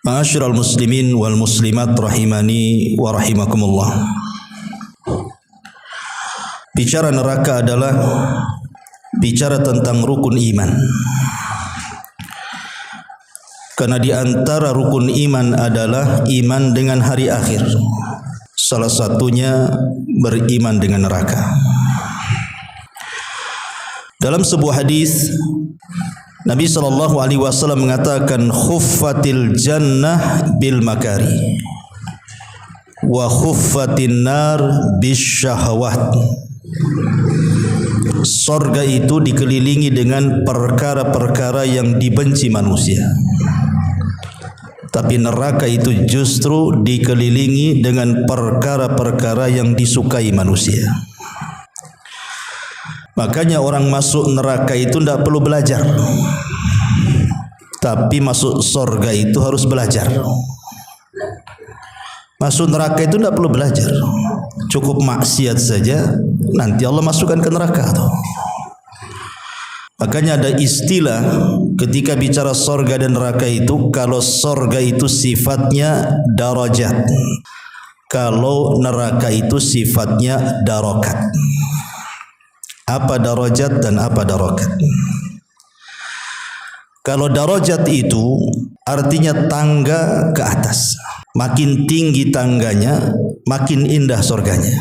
Ma'asyiral muslimin wal muslimat rahimani wa rahimakumullah. Bicara neraka adalah bicara tentang rukun iman. Karena di antara rukun iman adalah iman dengan hari akhir. Salah satunya beriman dengan neraka. Dalam sebuah hadis Nabi SAW mengatakan khuffatil jannah bil makari wa khuffatin nar bis syahwat. Surga itu dikelilingi dengan perkara-perkara yang dibenci manusia, tapi neraka itu justru dikelilingi dengan perkara-perkara yang disukai manusia. Makanya orang masuk neraka itu tidak perlu belajar, tapi masuk surga itu harus belajar. Masuk neraka itu tidak perlu belajar, cukup maksiat saja, nanti Allah masukkan ke neraka. Makanya ada istilah ketika bicara surga dan neraka itu, kalau surga itu sifatnya darajat, kalau neraka itu sifatnya darokat. Apa darajat dan apa darokat? Kalau darajat itu artinya tangga ke atas, makin tinggi tangganya makin indah surganya.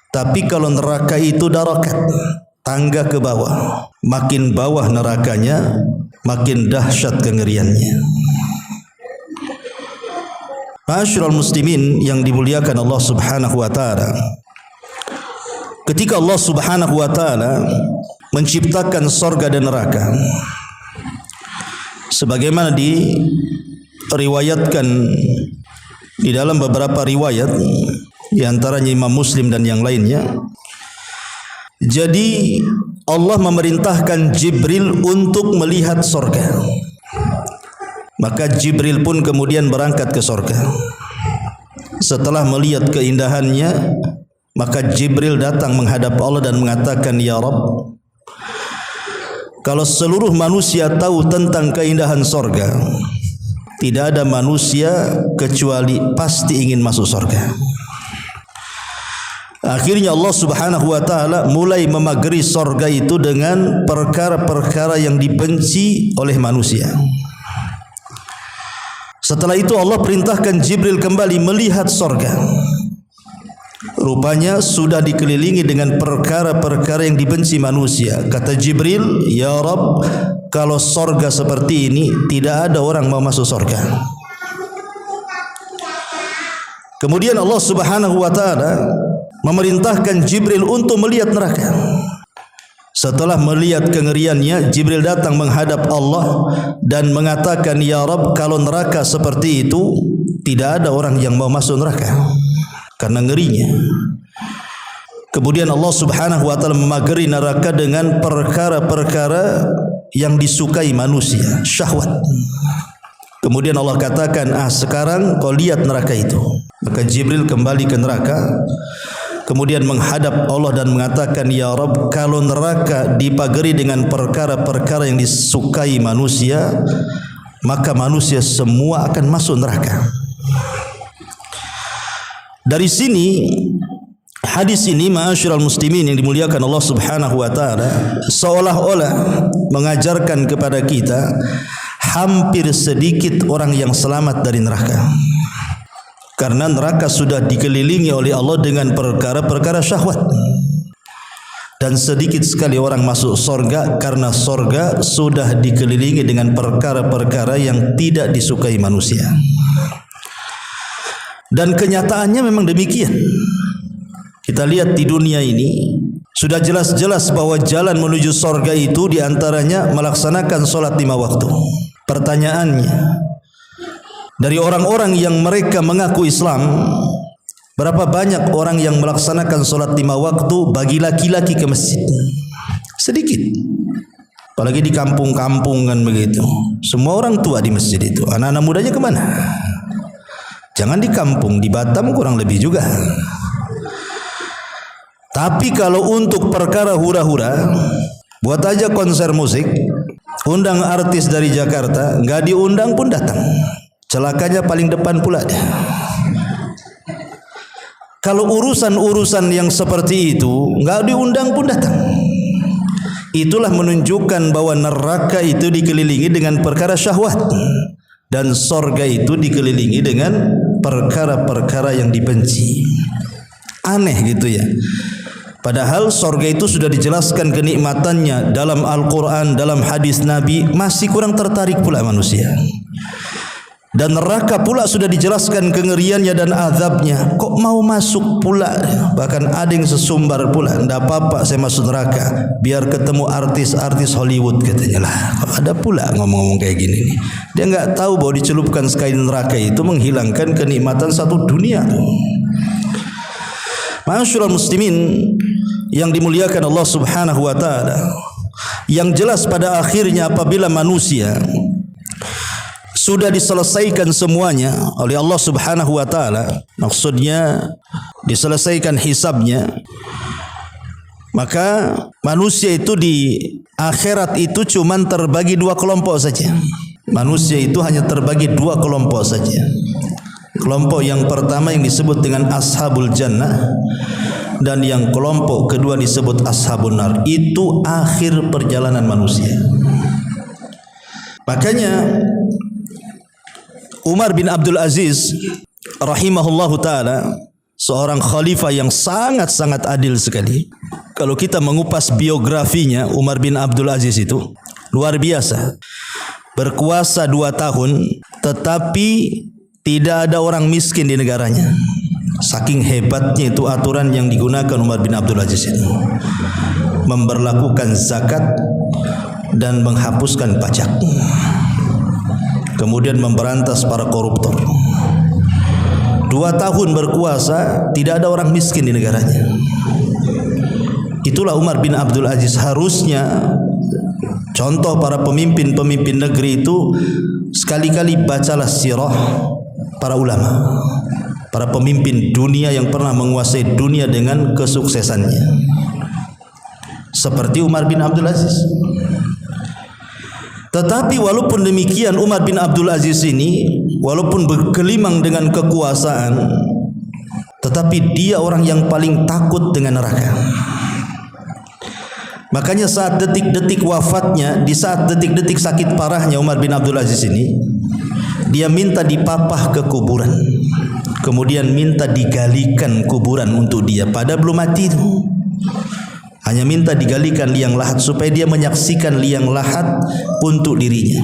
Tapi kalau neraka itu darokat, tangga ke bawah, makin bawah nerakanya makin dahsyat kengeriannya. Ma'asyiral muslimin yang dimuliakan Allah Subhanahu wa taala, ketika Allah Subhanahu wa taala menciptakan surga dan neraka, sebagaimana diriwayatkan di dalam beberapa riwayat, di antaranya Imam Muslim dan yang lainnya. Jadi Allah memerintahkan Jibril untuk melihat surga. Maka Jibril pun kemudian berangkat ke surga. Setelah melihat keindahannya, maka Jibril datang menghadap Allah dan mengatakan, "Ya Rabb, kalau seluruh manusia tahu tentang keindahan surga, tidak ada manusia kecuali pasti ingin masuk surga." Akhirnya Allah Subhanahu wa taala mulai memagari surga itu dengan perkara-perkara yang dibenci oleh manusia. Setelah itu Allah perintahkan Jibril kembali melihat surga. Rupanya sudah dikelilingi dengan perkara-perkara yang dibenci manusia. Kata Jibril, "Ya Rabb, kalau surga seperti ini tidak ada orang mau masuk surga." Kemudian Allah Subhanahu wa taala memerintahkan Jibril untuk melihat neraka. Setelah melihat kengeriannya, Jibril datang menghadap Allah dan mengatakan, "Ya Rabb, kalau neraka seperti itu tidak ada orang yang mau masuk neraka karena ngerinya." Kemudian Allah Subhanahu wa taala memagari neraka dengan perkara-perkara yang disukai manusia, syahwat. Kemudian Allah katakan, "Sekarang kau lihat neraka itu." Maka Jibril kembali ke neraka, kemudian menghadap Allah dan mengatakan, "Ya Rabb, kalau neraka dipagari dengan perkara-perkara yang disukai manusia, maka manusia semua akan masuk neraka." Dari sini hadis ini, ma'asyiral muslimin yang dimuliakan Allah Subhanahu wa taala, seolah-olah mengajarkan kepada kita hampir sedikit orang yang selamat dari neraka. Karena neraka sudah dikelilingi oleh Allah dengan perkara-perkara syahwat. Dan sedikit sekali orang masuk surga karena surga sudah dikelilingi dengan perkara-perkara yang tidak disukai manusia. Dan kenyataannya memang demikian. Kita lihat di dunia ini sudah jelas-jelas bahwa jalan menuju surga itu diantaranya melaksanakan sholat 5 waktu. Pertanyaannya, dari orang-orang yang mereka mengaku Islam, berapa banyak orang yang melaksanakan sholat 5 waktu bagi laki-laki ke masjid? Sedikit. Apalagi di kampung-kampung kan begitu. Semua orang tua di masjid itu. Anak-anak mudanya kemana? Jangan di kampung, di Batam kurang lebih juga. Tapi kalau untuk perkara hura-hura, buat aja konser musik, undang artis dari Jakarta, nggak diundang pun datang. Celakanya paling depan pula dia. Kalau urusan-urusan yang seperti itu nggak diundang pun datang. Itulah menunjukkan bahwa neraka itu dikelilingi dengan perkara syahwat dan sorga itu dikelilingi dengan perkara-perkara yang dibenci. Aneh gitu ya. Padahal sorga itu sudah dijelaskan kenikmatannya dalam Al-Quran, dalam hadis Nabi, masih kurang tertarik pula manusia. Dan neraka pula sudah dijelaskan kengeriannya dan azabnya, kok mau masuk pula? Bahkan ada yang sesumbar pula, ndak apa-apa saya masuk neraka, biar ketemu artis-artis Hollywood katanya lah. Kok ada pula ngomong-ngomong kayak gini nih. Dia nggak tahu bahwa dicelupkan sekali neraka itu menghilangkan kenikmatan satu dunia. Ma'asyiral muslimin yang dimuliakan Allah Subhanahu wa taala, yang jelas pada akhirnya apabila manusia sudah diselesaikan semuanya oleh Allah Subhanahu wa taala, maksudnya diselesaikan hisabnya, maka manusia itu di akhirat itu cuman terbagi dua kelompok saja. Manusia itu hanya terbagi dua kelompok saja. Kelompok yang pertama yang disebut dengan ashabul jannah, dan yang kelompok kedua disebut ashabun nar. Itu akhir perjalanan manusia. Makanya Umar bin Abdul Aziz rahimahullahu taala, seorang khalifah yang sangat-sangat adil sekali. Kalau kita mengupas biografinya, Umar bin Abdul Aziz itu luar biasa. Berkuasa 2 tahun tetapi tidak ada orang miskin di negaranya. Saking hebatnya itu aturan yang digunakan Umar bin Abdul Aziz itu. Memberlakukan zakat dan menghapuskan pajak. Kemudian memberantas para koruptor. 2 tahun berkuasa, tidak ada orang miskin di negaranya. Itulah Umar bin Abdul Aziz. Harusnya contoh para pemimpin-pemimpin negeri itu, sekali-kali bacalah sirah para ulama, para pemimpin dunia yang pernah menguasai dunia dengan kesuksesannya, seperti Umar bin Abdul Aziz. Tetapi walaupun demikian, Umar bin Abdul Aziz ini walaupun bergelimang dengan kekuasaan, tetapi dia orang yang paling takut dengan neraka. Makanya saat detik-detik wafatnya, di saat detik-detik sakit parahnya Umar bin Abdul Aziz ini, dia minta dipapah ke kuburan, kemudian minta digalikan kuburan untuk dia, pada belum mati itu. Hanya minta digalikan liang lahat supaya dia menyaksikan liang lahat untuk dirinya.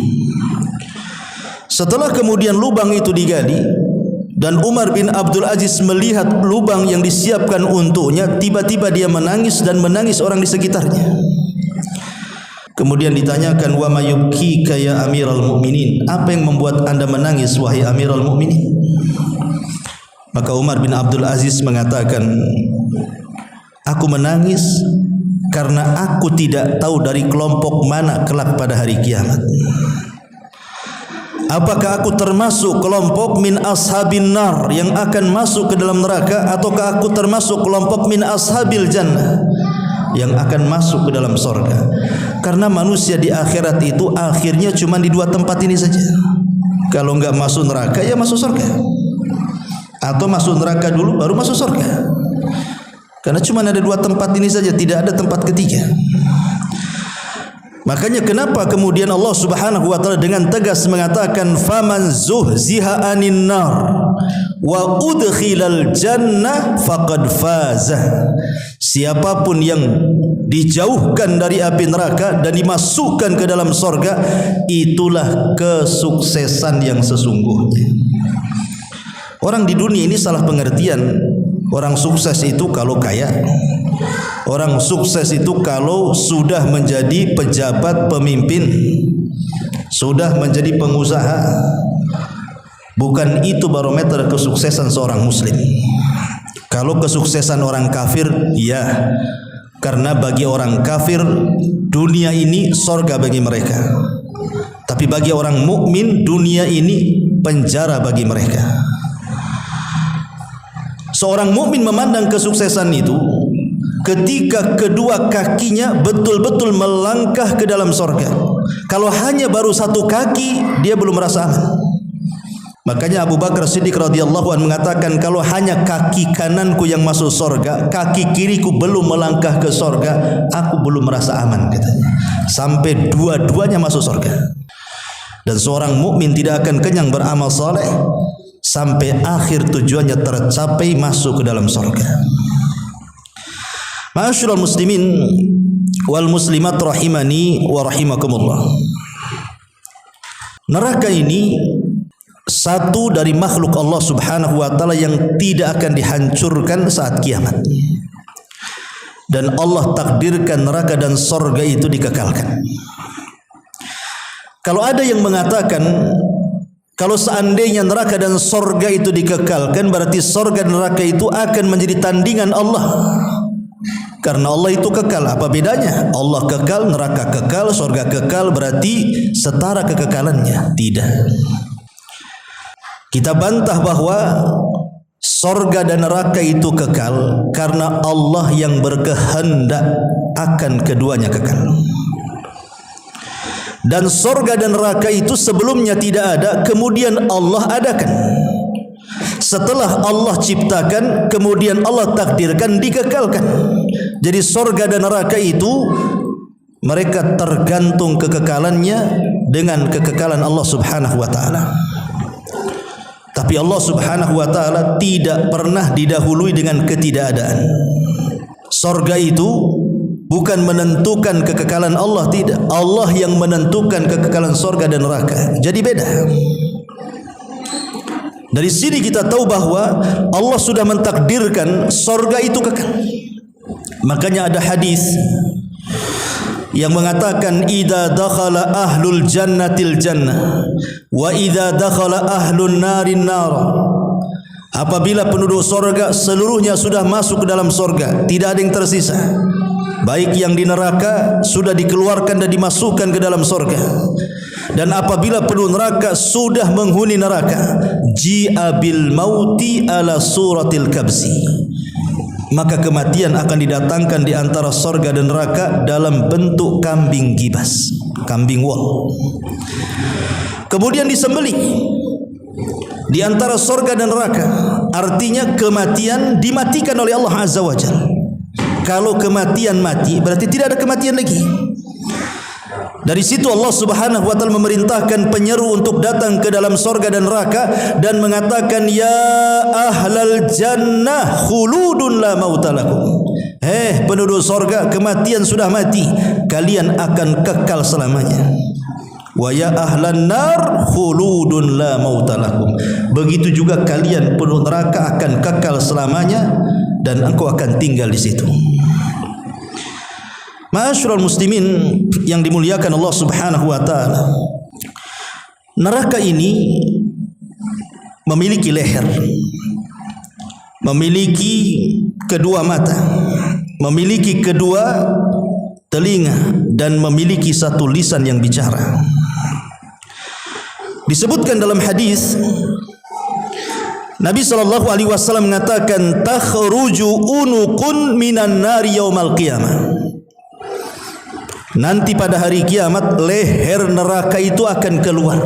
Setelah kemudian lubang itu digali dan Umar bin Abdul Aziz melihat lubang yang disiapkan untuknya, tiba-tiba dia menangis dan menangis orang di sekitarnya. Kemudian ditanyakan, wa mayubkika ya Amirul Mukminin, apa yang membuat Anda menangis wahai Amirul Mukminin? Maka Umar bin Abdul Aziz mengatakan, aku menangis karena aku tidak tahu dari kelompok mana kelak pada hari kiamat. Apakah aku termasuk kelompok min ashabin nar yang akan masuk ke dalam neraka, ataukah aku termasuk kelompok min ashabil jannah yang akan masuk ke dalam sorga? Karena manusia di akhirat itu akhirnya cuma di 2 tempat ini saja. Kalau enggak masuk neraka ya masuk sorga, atau masuk neraka dulu baru masuk sorga. Karena cuma ada 2 tempat ini saja, tidak ada tempat ketiga. Makanya kenapa kemudian Allah Subhanahu wa taala dengan tegas mengatakan, faman zuhziha anin nar wa udkhilal jannah faqad faza. Siapapun yang dijauhkan dari api neraka dan dimasukkan ke dalam sorga, itulah kesuksesan yang sesungguhnya. Orang di dunia ini salah pengertian. Orang sukses itu kalau kaya. Orang sukses itu kalau sudah menjadi pejabat pemimpin, sudah menjadi pengusaha. Bukan itu barometer kesuksesan seorang muslim. Kalau kesuksesan orang kafir, ya, karena bagi orang kafir dunia ini sorga bagi mereka. Tapi bagi orang mukmin dunia ini penjara bagi mereka. Seorang mukmin memandang kesuksesan itu ketika kedua kakinya betul-betul melangkah ke dalam sorga. Kalau hanya baru satu kaki, dia belum merasa aman. Makanya Abu Bakar Siddiq radhiyallahu anhu mengatakan, kalau hanya kaki kananku yang masuk sorga, kaki kiriku belum melangkah ke sorga, aku belum merasa aman, katanya. Sampai dua-duanya masuk sorga. Dan seorang mukmin tidak akan kenyang beramal saleh sampai akhir tujuannya tercapai, masuk ke dalam sorga. Ma'asyiral muslimin wal muslimat rahimani wa rahimakumullah. Neraka ini satu dari makhluk Allah Subhanahu wa taala yang tidak akan dihancurkan saat kiamat. Dan Allah takdirkan neraka dan sorga itu dikekalkan. Kalau ada yang mengatakan kalau seandainya neraka dan sorga itu dikekalkan, berarti sorga dan neraka itu akan menjadi tandingan Allah. Karena Allah itu kekal. Apa bedanya? Allah kekal, neraka kekal, sorga kekal, berarti setara kekekalannya? Tidak. Kita bantah bahwa sorga dan neraka itu kekal karena Allah yang berkehendak akan keduanya kekal. Dan sorga dan neraka itu sebelumnya tidak ada, kemudian Allah adakan. Setelah Allah ciptakan, kemudian Allah takdirkan, dikekalkan. Jadi sorga dan neraka itu mereka tergantung kekekalannya dengan kekekalan Allah Subhanahu wa taala. Tapi Allah Subhanahu wa taala tidak pernah didahului dengan ketidakadaan. Sorga itu bukan menentukan kekekalan Allah, tidak. Allah yang menentukan kekekalan sorga dan neraka. Jadi beda. Dari sini kita tahu bahwa Allah sudah mentakdirkan sorga itu kekal. Makanya ada hadis yang mengatakan, idza dakhala ahlul jannatil jannah wa idza dakhala ahlun narin nar. Apabila penduduk sorga seluruhnya sudah masuk ke dalam sorga, tidak ada yang tersisa. Baik yang di neraka sudah dikeluarkan dan dimasukkan ke dalam sorga. Dan apabila penduduk neraka sudah menghuni neraka, ji'a bil mauti ala suratil kabsi, maka kematian akan didatangkan di antara sorga dan neraka dalam bentuk kambing gibas, kambing wol. Kemudian disembelih di antara sorga dan neraka. Artinya kematian dimatikan oleh Allah Azza wa Jalla. Kalau kematian mati, berarti tidak ada kematian lagi. Dari situ Allah Subhanahu wa taala memerintahkan penyeru untuk datang ke dalam sorga dan neraka dan mengatakan, ya ahlal jannah khuludun la mautalakum. Penduduk sorga, kematian sudah mati, kalian akan kekal selamanya. Wa ya ahlan nar khuludun la mautalakum. Begitu juga kalian penduduk neraka akan kekal selamanya dan engkau akan tinggal di situ. Ma'asyiral muslimin yang dimuliakan Allah Subhanahu wa taala. Neraka ini memiliki leher, memiliki kedua mata, memiliki kedua telinga, dan memiliki satu lisan yang bicara. Disebutkan dalam hadis, Nabi SAW mengatakan, takhruju unuqun minan nari yaumal qiyamah. Nanti pada hari kiamat leher neraka itu akan keluar.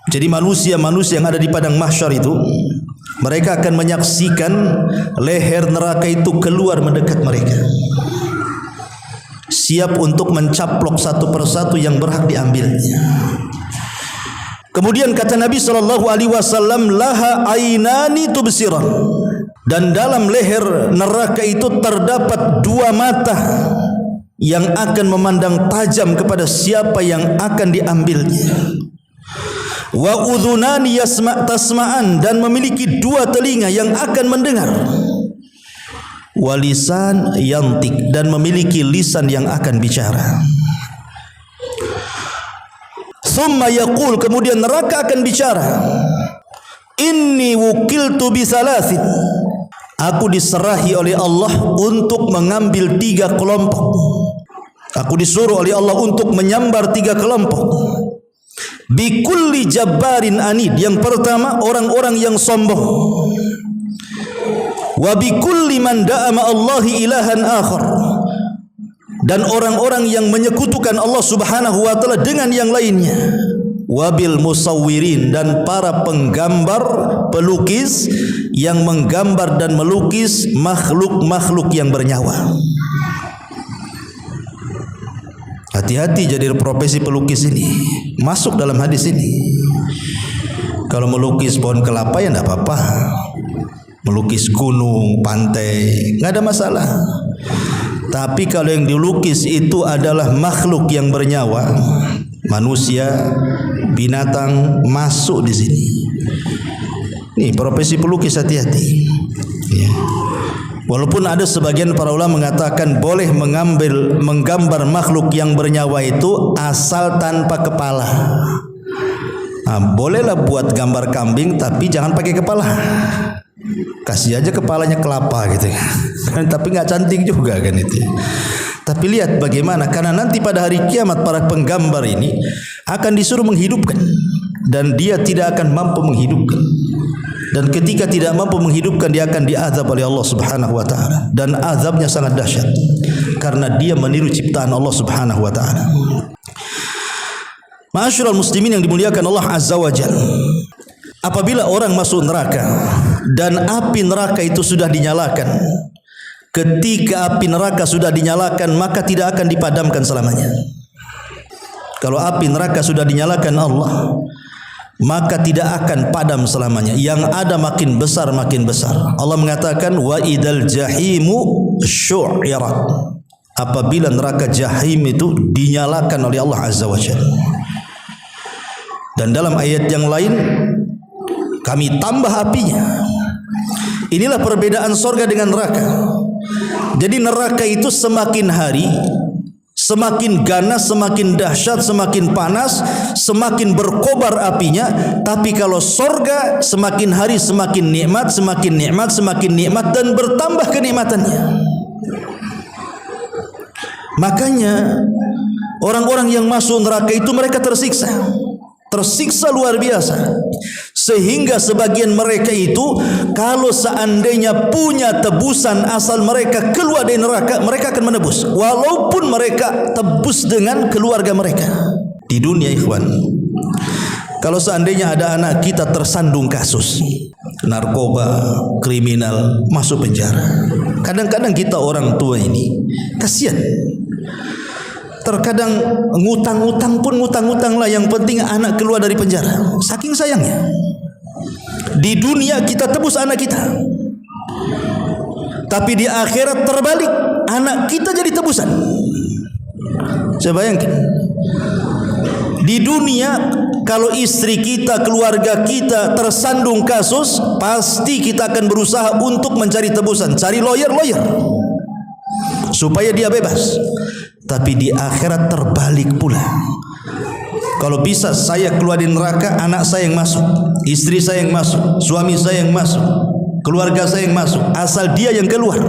Jadi manusia-manusia yang ada di padang mahsyar itu, mereka akan menyaksikan leher neraka itu keluar mendekat mereka, siap untuk mencaplok satu persatu yang berhak diambilnya. Kemudian kata Nabi SAW, laha ainani tubsiran. Dan dalam leher neraka itu terdapat dua mata yang akan memandang tajam kepada siapa yang akan diambilnya. Wa udhunani tasma'an, dan memiliki dua telinga yang akan mendengar. Wa lisan yantik, dan memiliki lisan yang akan bicara. Thumma yaqul, kemudian neraka akan bicara, inni wukiltu bisalathin, aku diserahi oleh Allah untuk mengambil tiga kelompok. Aku disuruh oleh Allah untuk menyambar tiga kelompok. Bikulli jabbarin anid. Yang pertama, orang-orang yang sombong. Wa bi kulli man da'a ma Allahi ilahan akhar, dan orang-orang yang menyekutukan Allah Subhanahu wa taala dengan yang lainnya. Wabil musawwirin, dan para penggambar, pelukis yang menggambar dan melukis makhluk-makhluk yang bernyawa. Hati-hati jadi profesi pelukis ini, masuk dalam hadis ini. Kalau melukis pohon kelapa ya tidak apa-apa, melukis gunung, pantai, nggak ada masalah. Tapi kalau yang dilukis itu adalah makhluk yang bernyawa, manusia, binatang, masuk di sini. Nih profesi pelukis, hati-hati. Ya. Walaupun ada sebagian para ulama mengatakan boleh menggambar makhluk yang bernyawa itu asal tanpa kepala. Nah, bolehlah buat gambar kambing tapi jangan pakai kepala. Kasih aja kepalanya kelapa gitu kan. Tapi nggak cantik juga kan itu. Tapi lihat bagaimana, karena nanti pada hari kiamat para penggambar ini akan disuruh menghidupkan, dan dia tidak akan mampu menghidupkan. Dan ketika tidak mampu menghidupkan, dia akan diazab oleh Allah Subhanahu wa taala, dan azabnya sangat dahsyat karena dia meniru ciptaan Allah Subhanahu wa taala. Ma'asyiral muslimin yang dimuliakan Allah Azza wa Jalla, apabila orang masuk neraka dan api neraka itu sudah dinyalakan, ketika api neraka sudah dinyalakan maka tidak akan dipadamkan selamanya. Kalau api neraka sudah dinyalakan Allah, maka tidak akan padam selamanya. Yang ada makin besar makin besar. Allah mengatakan wa idal jahimu syu'irat, apabila neraka jahim itu dinyalakan oleh Allah Azza wa Jalla. Dan dalam ayat yang lain, kami tambah apinya. Inilah perbedaan sorga dengan neraka. Jadi neraka itu semakin hari semakin ganas, semakin dahsyat, semakin panas, semakin berkobar apinya. Tapi kalau sorga semakin hari semakin nikmat, semakin nikmat, semakin nikmat, dan bertambah kenikmatannya. Makanya orang-orang yang masuk neraka itu mereka tersiksa luar biasa, sehingga sebagian mereka itu kalau seandainya punya tebusan asal mereka keluar dari neraka, mereka akan menebus, walaupun mereka tebus dengan keluarga mereka di dunia. Ikhwan, kalau seandainya ada anak kita tersandung kasus narkoba, kriminal, masuk penjara, kadang-kadang kita orang tua ini kasihan. Terkadang ngutang-ngutang pun ngutang-ngutang lah, yang penting anak keluar dari penjara, saking sayangnya. Di dunia kita tebus anak kita, tapi di akhirat terbalik, anak kita jadi tebusan. Saya bayangkan, di dunia kalau istri kita, keluarga kita tersandung kasus, pasti kita akan berusaha untuk mencari tebusan, cari lawyer supaya dia bebas. Tapi di akhirat terbalik pula. Kalau bisa saya keluar di neraka, anak saya yang masuk, istri saya yang masuk, suami saya yang masuk, keluarga saya yang masuk, asal dia yang keluar.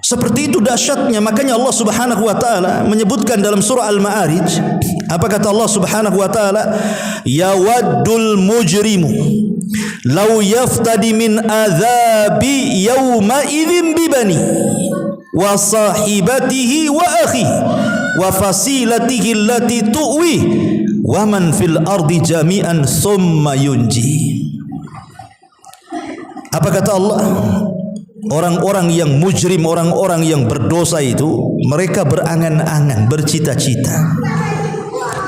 Seperti itu dahsyatnya. Makanya Allah Subhanahu wa taala menyebutkan dalam surah Al-Ma'arij, apa kata Allah Subhanahu wa taala? Yawaddul mujrimu law yaftadi min adzabi yawma idzin bibani wa sahibatihi wa akhi wa fasilatihi allati tuwi wa man fil ardi jami'an thumma yunji. Apa kata Allah? Orang-orang yang mujrim, orang-orang yang berdosa itu, mereka berangan-angan, bercita-cita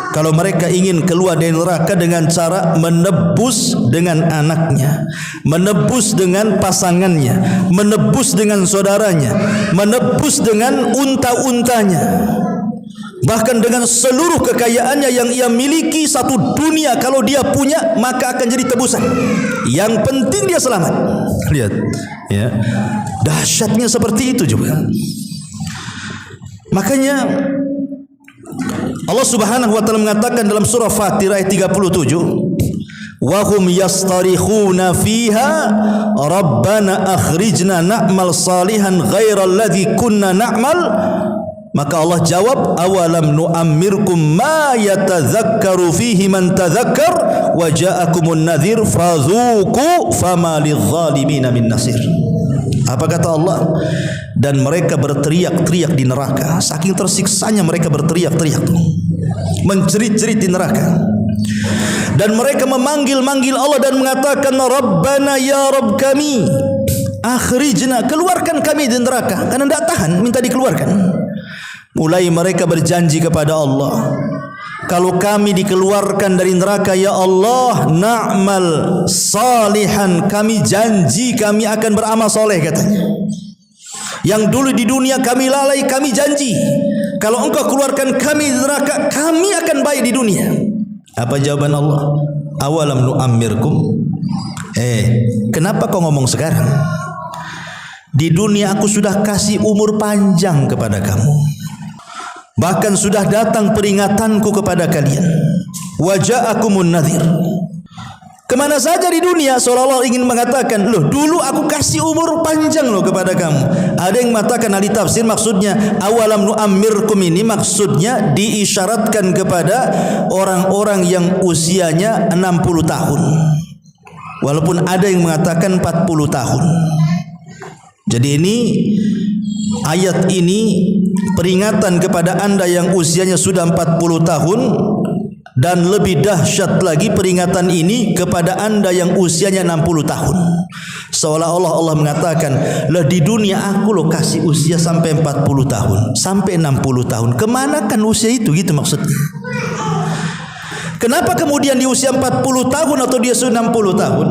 kalau mereka ingin keluar dari neraka dengan cara menebus dengan anaknya, menebus dengan pasangannya, menebus dengan saudaranya, menebus dengan unta-untanya, bahkan dengan seluruh kekayaannya yang ia miliki, satu dunia kalau dia punya maka akan jadi tebusan. Yang penting dia selamat. Lihat ya, dahsyatnya seperti itu juga. Makanya Allah Subhanahu wa taala mengatakan dalam surah Fatir ayat 37, wa hum yastarikhuna fiha rabbana akhrijna na'mal salihan ghairal ladzi kunna na'mal Maka Allah jawab, awalam nu'ammirkum ma yatadzakkaru fihi man tadzakkar wa ja'akumun nadhir fadzuqu fama lidzalimina min nasir. Apa kata Allah? Dan mereka berteriak-teriak di neraka, saking tersiksanya mereka berteriak-teriak tuh, menjerit-jerit di neraka. Dan mereka memanggil-manggil Allah dan mengatakan, Rabbana ya Rabb kami, akhrijna, keluarkan kami dari neraka, karena tidak tahan, minta dikeluarkan. Mulai mereka berjanji kepada Allah, kalau kami dikeluarkan dari neraka, ya Allah, na'mal salihan, kami janji kami akan beramal soleh katanya. Yang dulu di dunia kami lalai, kami janji kalau engkau keluarkan kami dari neraka, kami akan baik di dunia. Apa jawaban Allah? Awalam nu'ammirkum. Kenapa kau ngomong sekarang? Di dunia aku sudah kasih umur panjang kepada kamu. Bahkan sudah datang peringatanku kepada kalian. Wa ja'akumun nadhir. Kemana saja di dunia seolah-olah ingin mengatakan, loh dulu aku kasih umur panjang loh kepada kamu. Ada yang mengatakan ahli tafsir maksudnya awalam nu'ammirkum ini maksudnya diisyaratkan kepada orang-orang yang usianya 60 tahun. Walaupun ada yang mengatakan 40 tahun. Jadi ini ayat ini peringatan kepada anda yang usianya sudah 40 tahun, dan lebih dahsyat lagi peringatan ini kepada anda yang usianya 60 tahun. Seolah-olah Allah mengatakan, lah di dunia aku loh kasih usia sampai 40 tahun, sampai 60 tahun. Kemana kan usia itu, gitu maksudnya. Kenapa kemudian di usia 40 tahun atau dia sudah 60 tahun?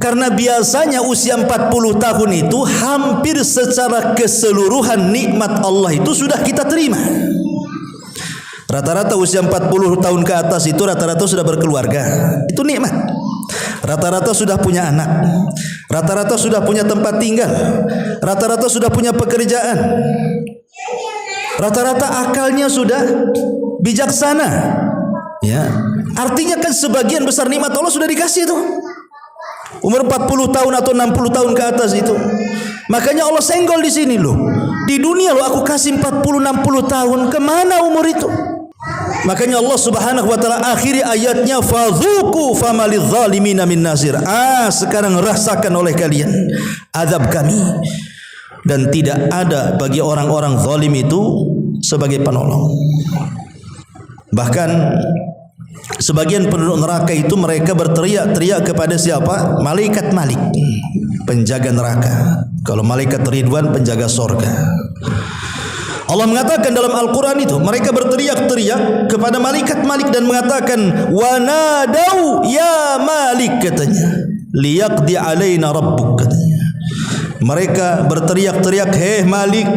Karena biasanya usia 40 tahun itu hampir secara keseluruhan nikmat Allah itu sudah kita terima. Rata-rata usia 40 tahun ke atas itu rata-rata sudah berkeluarga. Itu nikmat. Rata-rata sudah punya anak. Rata-rata sudah punya tempat tinggal. Rata-rata sudah punya pekerjaan. Rata-rata akalnya sudah bijaksana. Ya, artinya kan sebagian besar nikmat Allah sudah dikasih itu. Umur 40 tahun atau 60 tahun ke atas itu. Makanya Allah senggol di sini loh. Di dunia loh aku kasih 40 60 tahun, kemana umur itu? Makanya Allah Subhanahu wa taala akhiri ayatnya fadzuqu famaliz zalimina min nasir. Sekarang rasakan oleh kalian azab kami, dan tidak ada bagi orang-orang zalim itu sebagai penolong. Bahkan sebagian penduduk neraka itu mereka berteriak-teriak kepada siapa? Malaikat Malik, penjaga neraka. Kalau malaikat Ridwan, penjaga sorga. Allah mengatakan dalam Al-Quran itu, mereka berteriak-teriak kepada malaikat Malik dan mengatakan, wanadau ya Malik, katanya, liyaqdi alaina rabbuk, katanya. Mereka berteriak-teriak, hei Malik,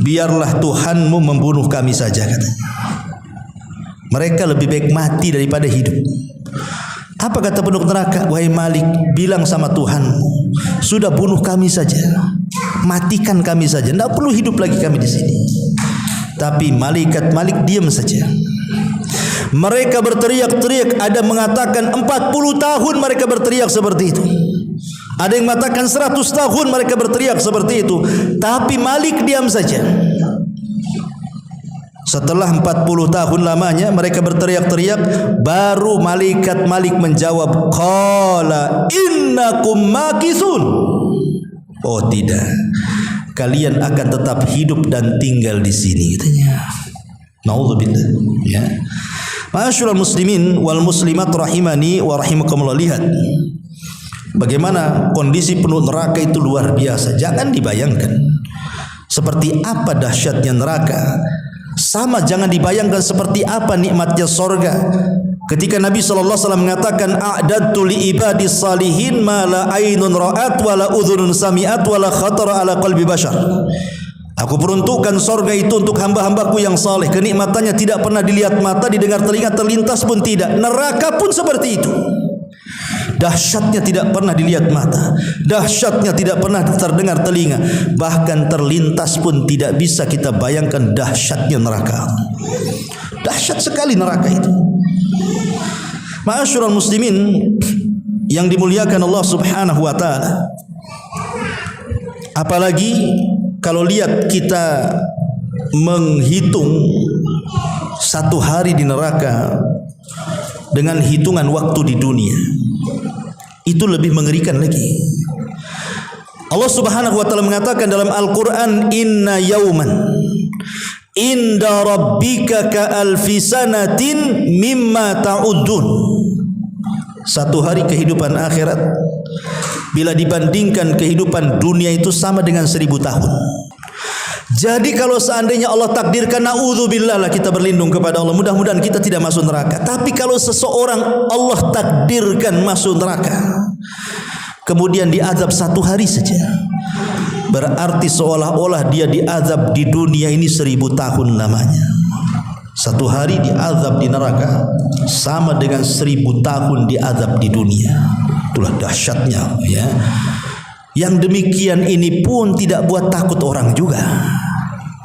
biarlah Tuhanmu membunuh kami saja, katanya. Mereka lebih baik mati daripada hidup. Apa kata penduduk neraka? Wahai Malik, bilang sama Tuhanmu, sudah bunuh kami saja, matikan kami saja, tidak perlu hidup lagi kami di sini. Tapi malaikat Malik diam saja. Mereka berteriak-teriak, ada mengatakan 40 tahun mereka berteriak seperti itu. Ada yang mengatakan 100 tahun mereka berteriak seperti itu. Tapi Malik diam saja. Setelah 40 tahun lamanya mereka berteriak-teriak, baru malaikat Malik menjawab, qala innakum makithun. Oh tidak, kalian akan tetap hidup dan tinggal di sini, katanya. Nauzubillah. Ya. Ma'asyiral muslimin wal muslimat rahimani wa rahimakumullah, lihat bagaimana kondisi penduduk neraka itu luar biasa. Jangan dibayangkan seperti apa dahsyatnya neraka. Sama jangan dibayangkan seperti apa nikmatnya sorga. Ketika Nabi SAW mengatakan, a'dadtu li ibadis salihin ma la ainun ra'at wa la udhunun sami'at wa la khatara ala qalbi bashar. Aku peruntukkan sorga itu untuk hamba-hambaku yang saleh. Kenikmatannya tidak pernah dilihat mata, didengar telinga, terlintas pun tidak. Neraka pun seperti itu. Dahsyatnya tidak pernah dilihat mata, dahsyatnya tidak pernah terdengar telinga, bahkan terlintas pun tidak bisa kita bayangkan dahsyatnya neraka. Dahsyat sekali neraka itu. Ma'asyiral muslimin yang dimuliakan Allah Subhanahu wa taala. Apalagi kalau lihat kita menghitung satu hari di neraka dengan hitungan waktu di dunia, itu lebih mengerikan lagi. Allah Subhanahu wa taala mengatakan dalam Al-Qur'an, inna yauman inda rabbika ka alfi sanatin mimma ta'udun. Satu hari kehidupan akhirat bila dibandingkan kehidupan dunia itu sama dengan 1000 tahun. Jadi kalau seandainya Allah takdirkan, na'udzubillah lah, kita berlindung kepada Allah, mudah-mudahan kita tidak masuk neraka. Tapi kalau seseorang Allah takdirkan masuk neraka, kemudian diazab satu hari saja, berarti seolah-olah dia diazab di dunia ini 1000 tahun namanya. Satu hari diazab di neraka sama dengan 1000 tahun diazab di dunia. Itulah dahsyatnya, ya. Yang demikian ini pun tidak buat takut orang juga.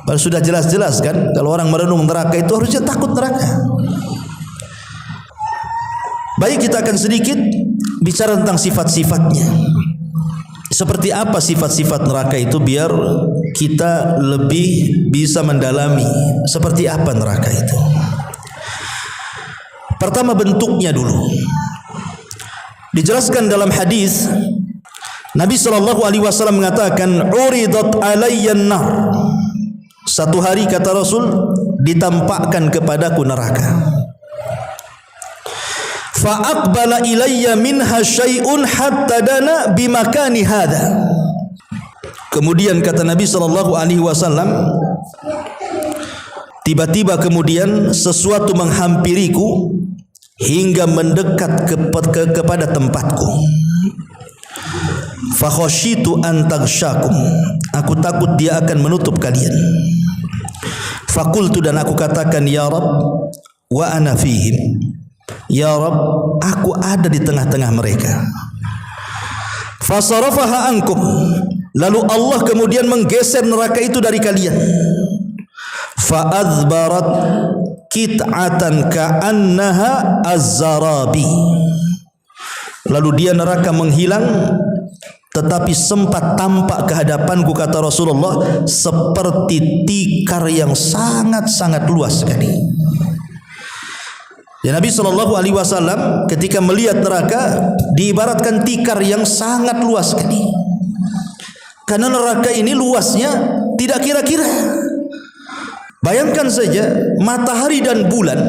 Padahal sudah jelas-jelas kan, kalau orang merenung neraka itu harusnya takut neraka. Baik, kita akan sedikit bicara tentang sifat-sifatnya. Seperti apa sifat-sifat neraka itu, biar kita lebih bisa mendalami seperti apa neraka itu. Pertama, bentuknya dulu. Dijelaskan dalam hadis, Nabi SAW mengatakan, uridat alayyan nar. Satu hari, kata Rasul, ditampakkan kepadaku neraka. Fa aqbala ilayya minha syai'un hatta dana bimakani hadha. Kemudian kata Nabi SAW, tiba-tiba kemudian sesuatu menghampiriku hingga mendekat kepada tempatku. Fa khasyitu an taghsyakum. Aku takut dia akan menutup kalian. Fakultu, dan aku katakan, ya Rabb, wa ana fihim. Ya Rabb, aku ada di tengah-tengah mereka. Fasarafaha ankum. Lalu Allah kemudian menggeser neraka itu dari kalian. Fa'adbarat kit'atan ka'annaha az-zarabi. Lalu dia neraka menghilang, tetapi sempat tampak kehadapanku, kata Rasulullah, seperti tikar yang sangat-sangat luas sekali. Dan Nabi SAW ketika melihat neraka diibaratkan tikar yang sangat luas sekali. Karena neraka ini luasnya tidak kira-kira. Bayangkan saja matahari dan bulan.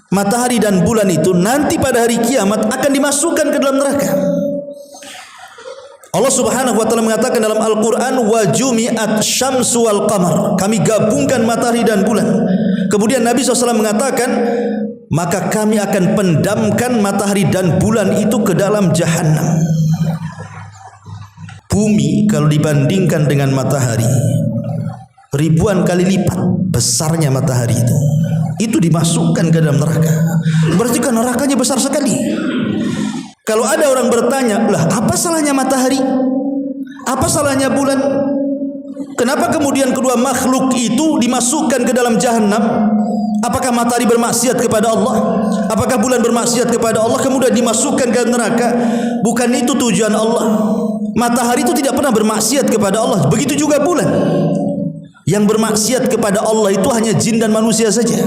Matahari dan bulan itu nanti pada hari kiamat akan dimasukkan ke dalam neraka. Allah Subhanahu wa taala mengatakan dalam Al-Qur'an, wa jumi'at syamsu wal qamar. Kami gabungkan matahari dan bulan. Kemudian Nabi SAW mengatakan, maka kami akan pendamkan matahari dan bulan itu ke dalam jahanam. Bumi kalau dibandingkan dengan matahari ribuan kali lipat besarnya matahari itu. Itu dimasukkan ke dalam neraka. Berarti kan nerakanya besar sekali. Kalau ada orang bertanya, lah apa salahnya matahari? Apa salahnya bulan? Kenapa kemudian kedua makhluk itu dimasukkan ke dalam jahanam? Apakah matahari bermaksiat kepada Allah? Apakah bulan bermaksiat kepada Allah kemudian dimasukkan ke neraka? Bukan itu tujuan Allah. Matahari itu tidak pernah bermaksiat kepada Allah. Begitu juga bulan. Yang bermaksiat kepada Allah itu hanya jin dan manusia saja.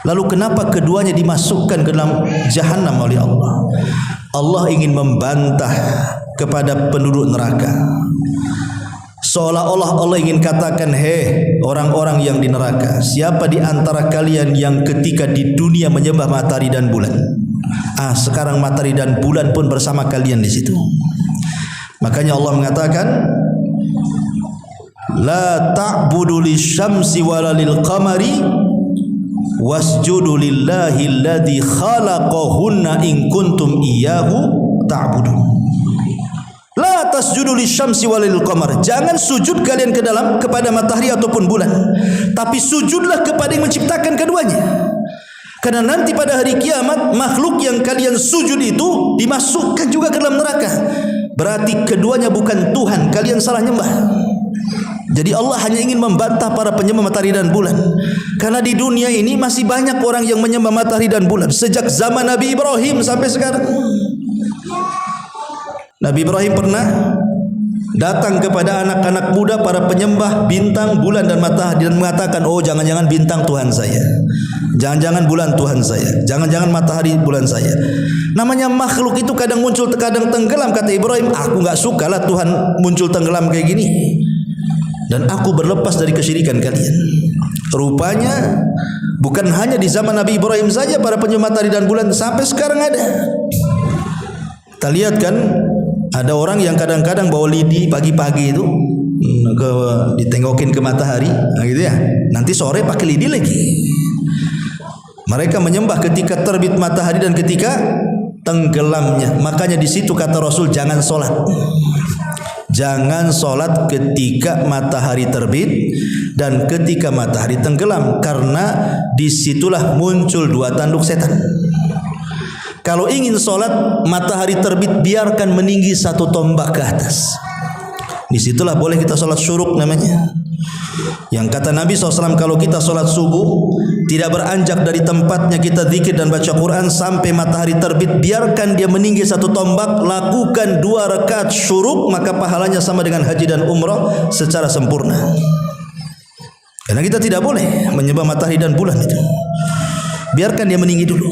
Lalu kenapa keduanya dimasukkan ke dalam jahanam oleh Allah? Allah ingin membantah kepada penduduk neraka. Seolah-olah Allah ingin katakan, hei orang-orang yang di neraka, siapa di antara kalian yang ketika di dunia menyembah matahari dan bulan? Sekarang matahari dan bulan pun bersama kalian di situ. Makanya Allah mengatakan, la ta'budu lisyamsi wala lil qamari wasjudu lillahi alladhi khalaqahunna in kuntum iyyahu ta'budun. La tasjudu lisyamsi walil qamar. Jangan sujud kalian kepada matahari ataupun bulan, tapi sujudlah kepada yang menciptakan keduanya. Karena nanti pada hari kiamat makhluk yang kalian sujud itu dimasukkan juga ke dalam neraka. Berarti keduanya bukan Tuhan, kalian salah nyembah. Jadi Allah hanya ingin membantah para penyembah matahari dan bulan. Karena di dunia ini masih banyak orang yang menyembah matahari dan bulan sejak zaman Nabi Ibrahim sampai sekarang. Nabi Ibrahim pernah datang kepada anak-anak muda para penyembah bintang, bulan dan matahari dan mengatakan, oh jangan-jangan bintang Tuhan saya, jangan-jangan bulan Tuhan saya, jangan-jangan matahari bulan saya. Namanya makhluk itu kadang muncul kadang tenggelam. Kata Ibrahim, aku gak suka lah Tuhan muncul tenggelam kayak gini, dan aku berlepas dari kesyirikan kalian. Rupanya bukan hanya di zaman Nabi Ibrahim saja para penyembah matahari dan bulan, sampai sekarang ada. Kita lihat kan, ada orang yang kadang-kadang bawa lidi pagi-pagi itu ditengokin ke matahari, nah gitu ya. Nanti sore pakai lidi lagi. Mereka menyembah ketika terbit matahari dan ketika tenggelamnya. Makanya di situ kata Rasul, jangan sholat. Jangan sholat ketika matahari terbit dan ketika matahari tenggelam, karena disitulah muncul dua tanduk setan. Kalau ingin sholat matahari terbit, biarkan meninggi satu tombak ke atas. Disitulah boleh kita sholat syuruk namanya. Yang kata Nabi SAW, kalau kita sholat subuh tidak beranjak dari tempatnya, kita zikir dan baca Quran sampai matahari terbit, biarkan dia meninggi satu tombak, lakukan 2 rakaat syuruk, maka pahalanya sama dengan haji dan umrah secara sempurna. Karena kita tidak boleh menyembah matahari dan bulan itu. Biarkan dia meninggi dulu.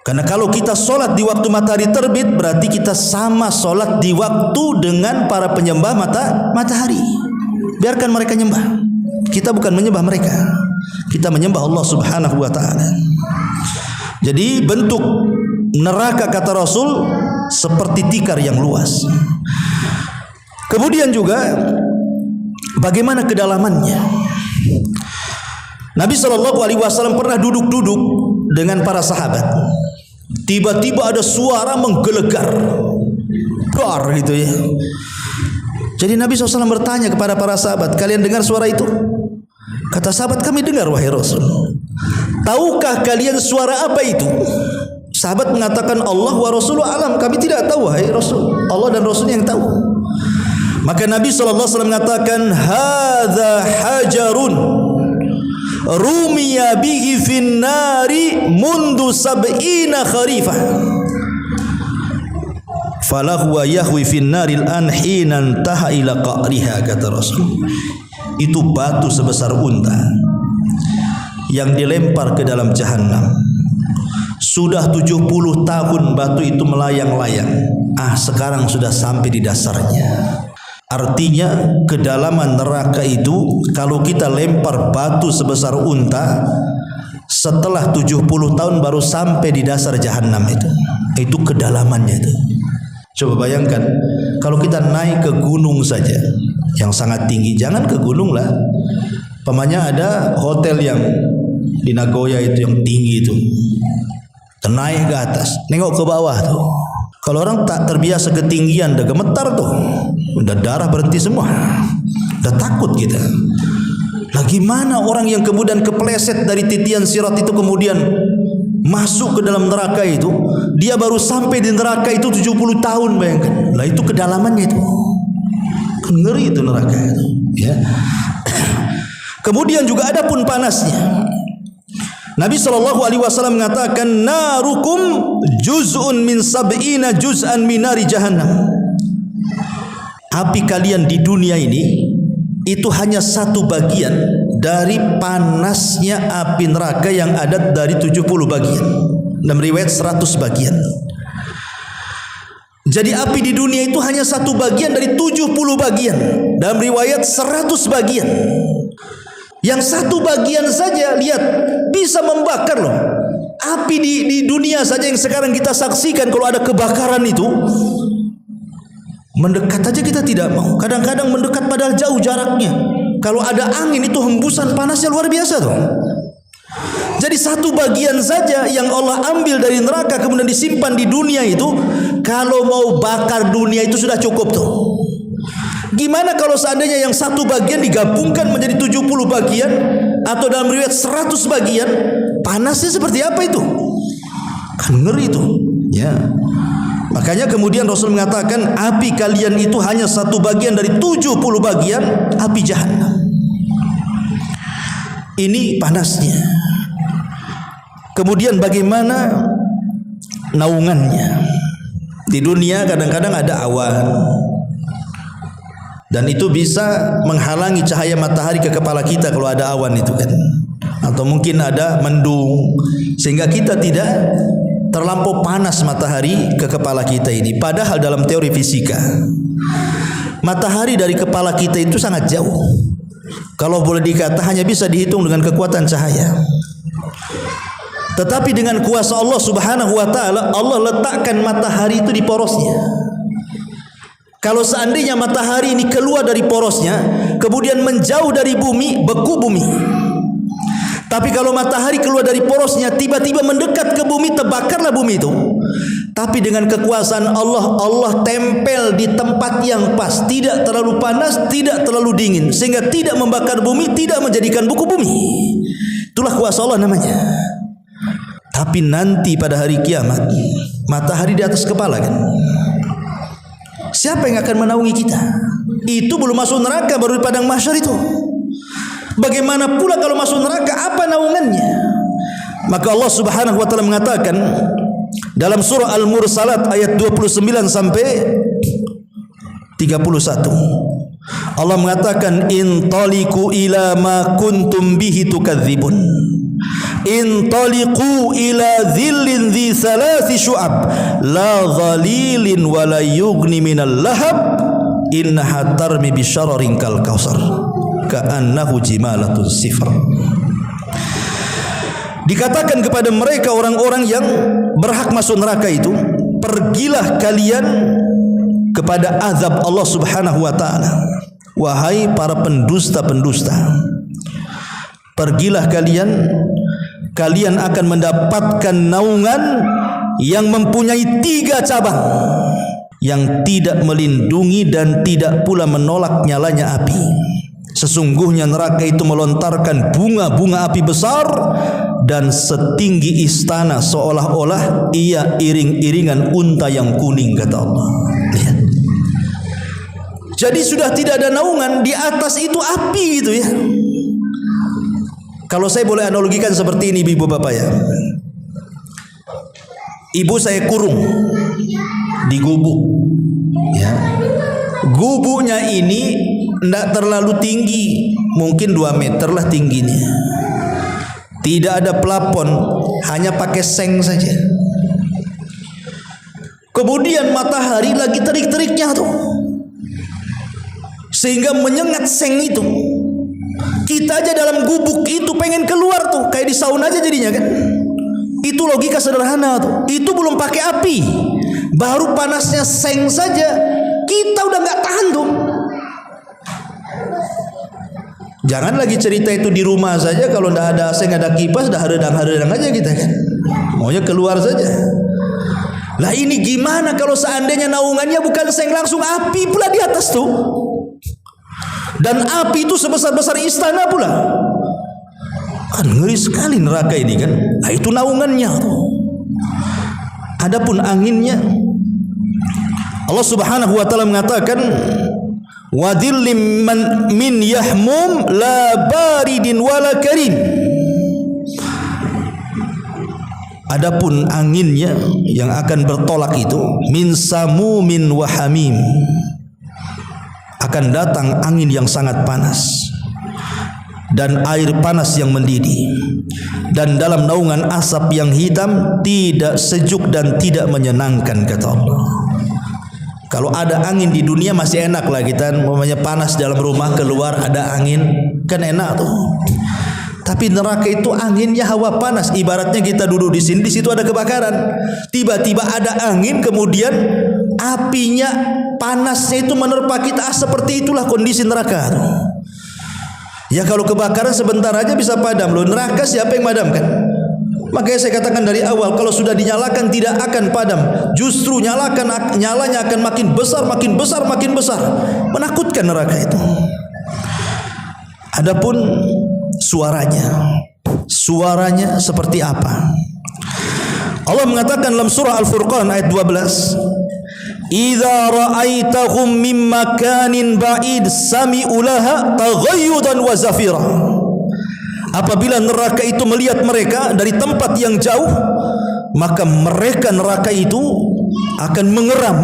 Karena kalau kita sholat di waktu matahari terbit, berarti kita sama sholat di waktu dengan para penyembah matahari. Biarkan mereka nyembah. Kita bukan menyembah mereka, kita menyembah Allah Subhanahu wa ta'ala. Jadi bentuk neraka kata Rasul seperti tikar yang luas. Kemudian juga bagaimana kedalamannya. Nabi SAW pernah duduk-duduk dengan para sahabat. Tiba-tiba ada suara menggelegar, dar gitu ya. Jadi Nabi SAW bertanya kepada para sahabat, kalian dengar suara itu? Kata sahabat, kami dengar wahai Rasul. Tahukah kalian suara apa itu? Sahabat mengatakan, Allah wa Rasuluh alam, kami tidak tahu wahai Rasul, Allah dan Rasul yang tahu. Maka Nabi SAW mengatakan, hadza hajarun rumiya bihi fin nari mundu sab'ina kharifah falahu wa yahwi fin naril an hinan taha ila qa'riha. Kata Rasul, itu batu sebesar unta yang dilempar ke dalam jahanam. Sudah 70 tahun batu itu melayang-layang, sekarang sudah sampai di dasarnya. Artinya kedalaman neraka itu, kalau kita lempar batu sebesar unta, setelah 70 tahun baru sampai di dasar jahanam itu. Itu kedalamannya itu. Coba bayangkan, kalau kita naik ke gunung saja yang sangat tinggi, jangan ke gunung lah. Pamannya ada hotel yang di Nagoya itu yang tinggi itu. Naik ke atas, nengok ke bawah tuh. Kalau orang tak terbiasa ketinggian, udah gemetar tuh, udah darah berhenti semua, udah takut kita. Nah gimana orang yang kemudian kepleset dari titian sirat itu kemudian masuk ke dalam neraka itu, dia baru sampai di neraka itu 70 tahun, bayangkan. Lah itu kedalamannya itu, ngeri itu neraka itu, ya. Kemudian juga ada pun panasnya. Nabi SAW mengatakan, narukum juz'un min sab'ina juz'an min nari jahannam. Api kalian di dunia ini itu hanya satu bagian dari panasnya api neraka yang ada dari 70 bagian. Dalam riwayat 100 bagian. Jadi api di dunia itu hanya satu bagian dari 70 bagian. Dalam riwayat 100 bagian. Yang satu bagian saja, lihat, bisa membakar loh. Api di dunia saja yang sekarang kita saksikan, kalau ada kebakaran itu, mendekat aja kita tidak mau. Kadang-kadang mendekat padahal jauh jaraknya. Kalau ada angin itu hembusan panasnya luar biasa tuh. Jadi satu bagian saja yang Allah ambil dari neraka kemudian disimpan di dunia itu, kalau mau bakar dunia itu sudah cukup tuh. Gimana kalau seandainya yang satu bagian digabungkan menjadi 70 bagian atau dalam riwayat 100 bagian, panasnya seperti apa itu? Kan ngeri itu, ya. Makanya kemudian Rasul mengatakan, api kalian itu hanya satu bagian dari 70 bagian api jahanam. Ini panasnya. Kemudian bagaimana naungannya? Di dunia kadang-kadang ada awan, dan itu bisa menghalangi cahaya matahari ke kepala kita kalau ada awan itu kan, atau mungkin ada mendung, sehingga kita tidak terlampau panas matahari ke kepala kita ini. Padahal dalam teori fisika, matahari dari kepala kita itu sangat jauh. Kalau boleh dikata hanya bisa dihitung dengan kekuatan cahaya. Tetapi dengan kuasa Allah Subhanahu wa taala, Allah letakkan matahari itu di porosnya. Kalau seandainya matahari ini keluar dari porosnya, kemudian menjauh dari bumi, beku bumi. Tapi kalau matahari keluar dari porosnya, tiba-tiba mendekat ke bumi, terbakarlah bumi itu. Tapi dengan kekuasaan Allah, Allah tempel di tempat yang pas, tidak terlalu panas, tidak terlalu dingin, sehingga tidak membakar bumi, tidak menjadikan buku bumi. Itulah kuasa Allah namanya. Tapi nanti pada hari kiamat, matahari di atas kepala kan, siapa yang akan menaungi kita? Itu belum masuk neraka, baru di padang mahsyar itu. Bagaimana pula kalau masuk neraka, apa naungannya? Maka Allah Subhanahu wa taala mengatakan dalam surah Al-Mursalat ayat 29 sampai 31. Allah mengatakan, intaliqu ila ma kuntum bihi tukadzibun. Intaliqu ila dhillin dhi thalathi syu'ab la dhalilin wa la yughni minal lahab innaha tarmi bisyararin kal kausar ka'annahu jimalatun sifr. Dikatakan kepada mereka orang-orang yang berhak masuk neraka itu, pergilah kalian kepada azab Allah Subhanahu wa taala. Wahai para pendusta-pendusta, pergilah kalian akan mendapatkan naungan yang mempunyai 3 cabang, yang tidak melindungi dan tidak pula menolak nyalanya api. Sesungguhnya neraka itu melontarkan bunga-bunga api besar dan setinggi istana, seolah-olah ia iring-iringan unta yang kuning, kata Allah. Lihat. Jadi sudah tidak ada naungan, di atas itu api gitu ya. Kalau saya boleh analogikan seperti ini ibu bapak ya, ibu saya kurung di gubuk ya. Gubuknya ini tidak terlalu tinggi, mungkin 2 meter lah tingginya. Tidak ada plafon, hanya pakai seng saja. Kemudian matahari lagi terik-teriknya tuh, sehingga menyengat seng itu. Kita aja dalam gubuk itu pengen keluar tuh, kayak di sauna aja jadinya kan. Itu logika sederhana tuh. Itu belum pakai api, baru panasnya seng saja kita udah nggak tahan tuh. Jangan lagi cerita itu di rumah saja, kalau tidak ada AC, ada kipas, dah haredang-haredang aja kita kan, maunya keluar saja. Lah ini gimana kalau seandainya naungannya bukan seng, langsung api pula di atas tuh, dan api itu sebesar-besar istana pula. Kan ngeri sekali neraka ini kan. Nah itu naungannya tuh. Adapun anginnya, Allah Subhanahu wa taala mengatakan, wadhillim min yahmum la baridin wala karim. Adapun anginnya yang akan bertolak itu, min samumin wa hamim, akan datang angin yang sangat panas dan air panas yang mendidih, dan dalam naungan asap yang hitam, tidak sejuk dan tidak menyenangkan, kata Allah. Kalau ada angin di dunia masih enak lah kita, namanya panas dalam rumah, keluar ada angin kan enak tuh. Tapi neraka itu anginnya hawa panas, ibaratnya kita duduk di sini, di situ ada kebakaran, tiba-tiba ada angin, kemudian apinya panasnya itu menerpa kita. Seperti itulah kondisi neraka. Ya kalau kebakaran sebentar aja bisa padam loh, neraka siapa yang madamkan? Makanya saya katakan dari awal, kalau sudah dinyalakan tidak akan padam, justru nyalanya akan makin besar, makin besar, makin besar. Menakutkan neraka itu. Adapun suaranya seperti apa? Allah mengatakan dalam surah Al-Furqan ayat 12, idza ra'aitahum min makanin ba'id sami'u laha taghayyudan wa zafira. Apabila neraka itu melihat mereka dari tempat yang jauh, maka mereka neraka itu akan menggeram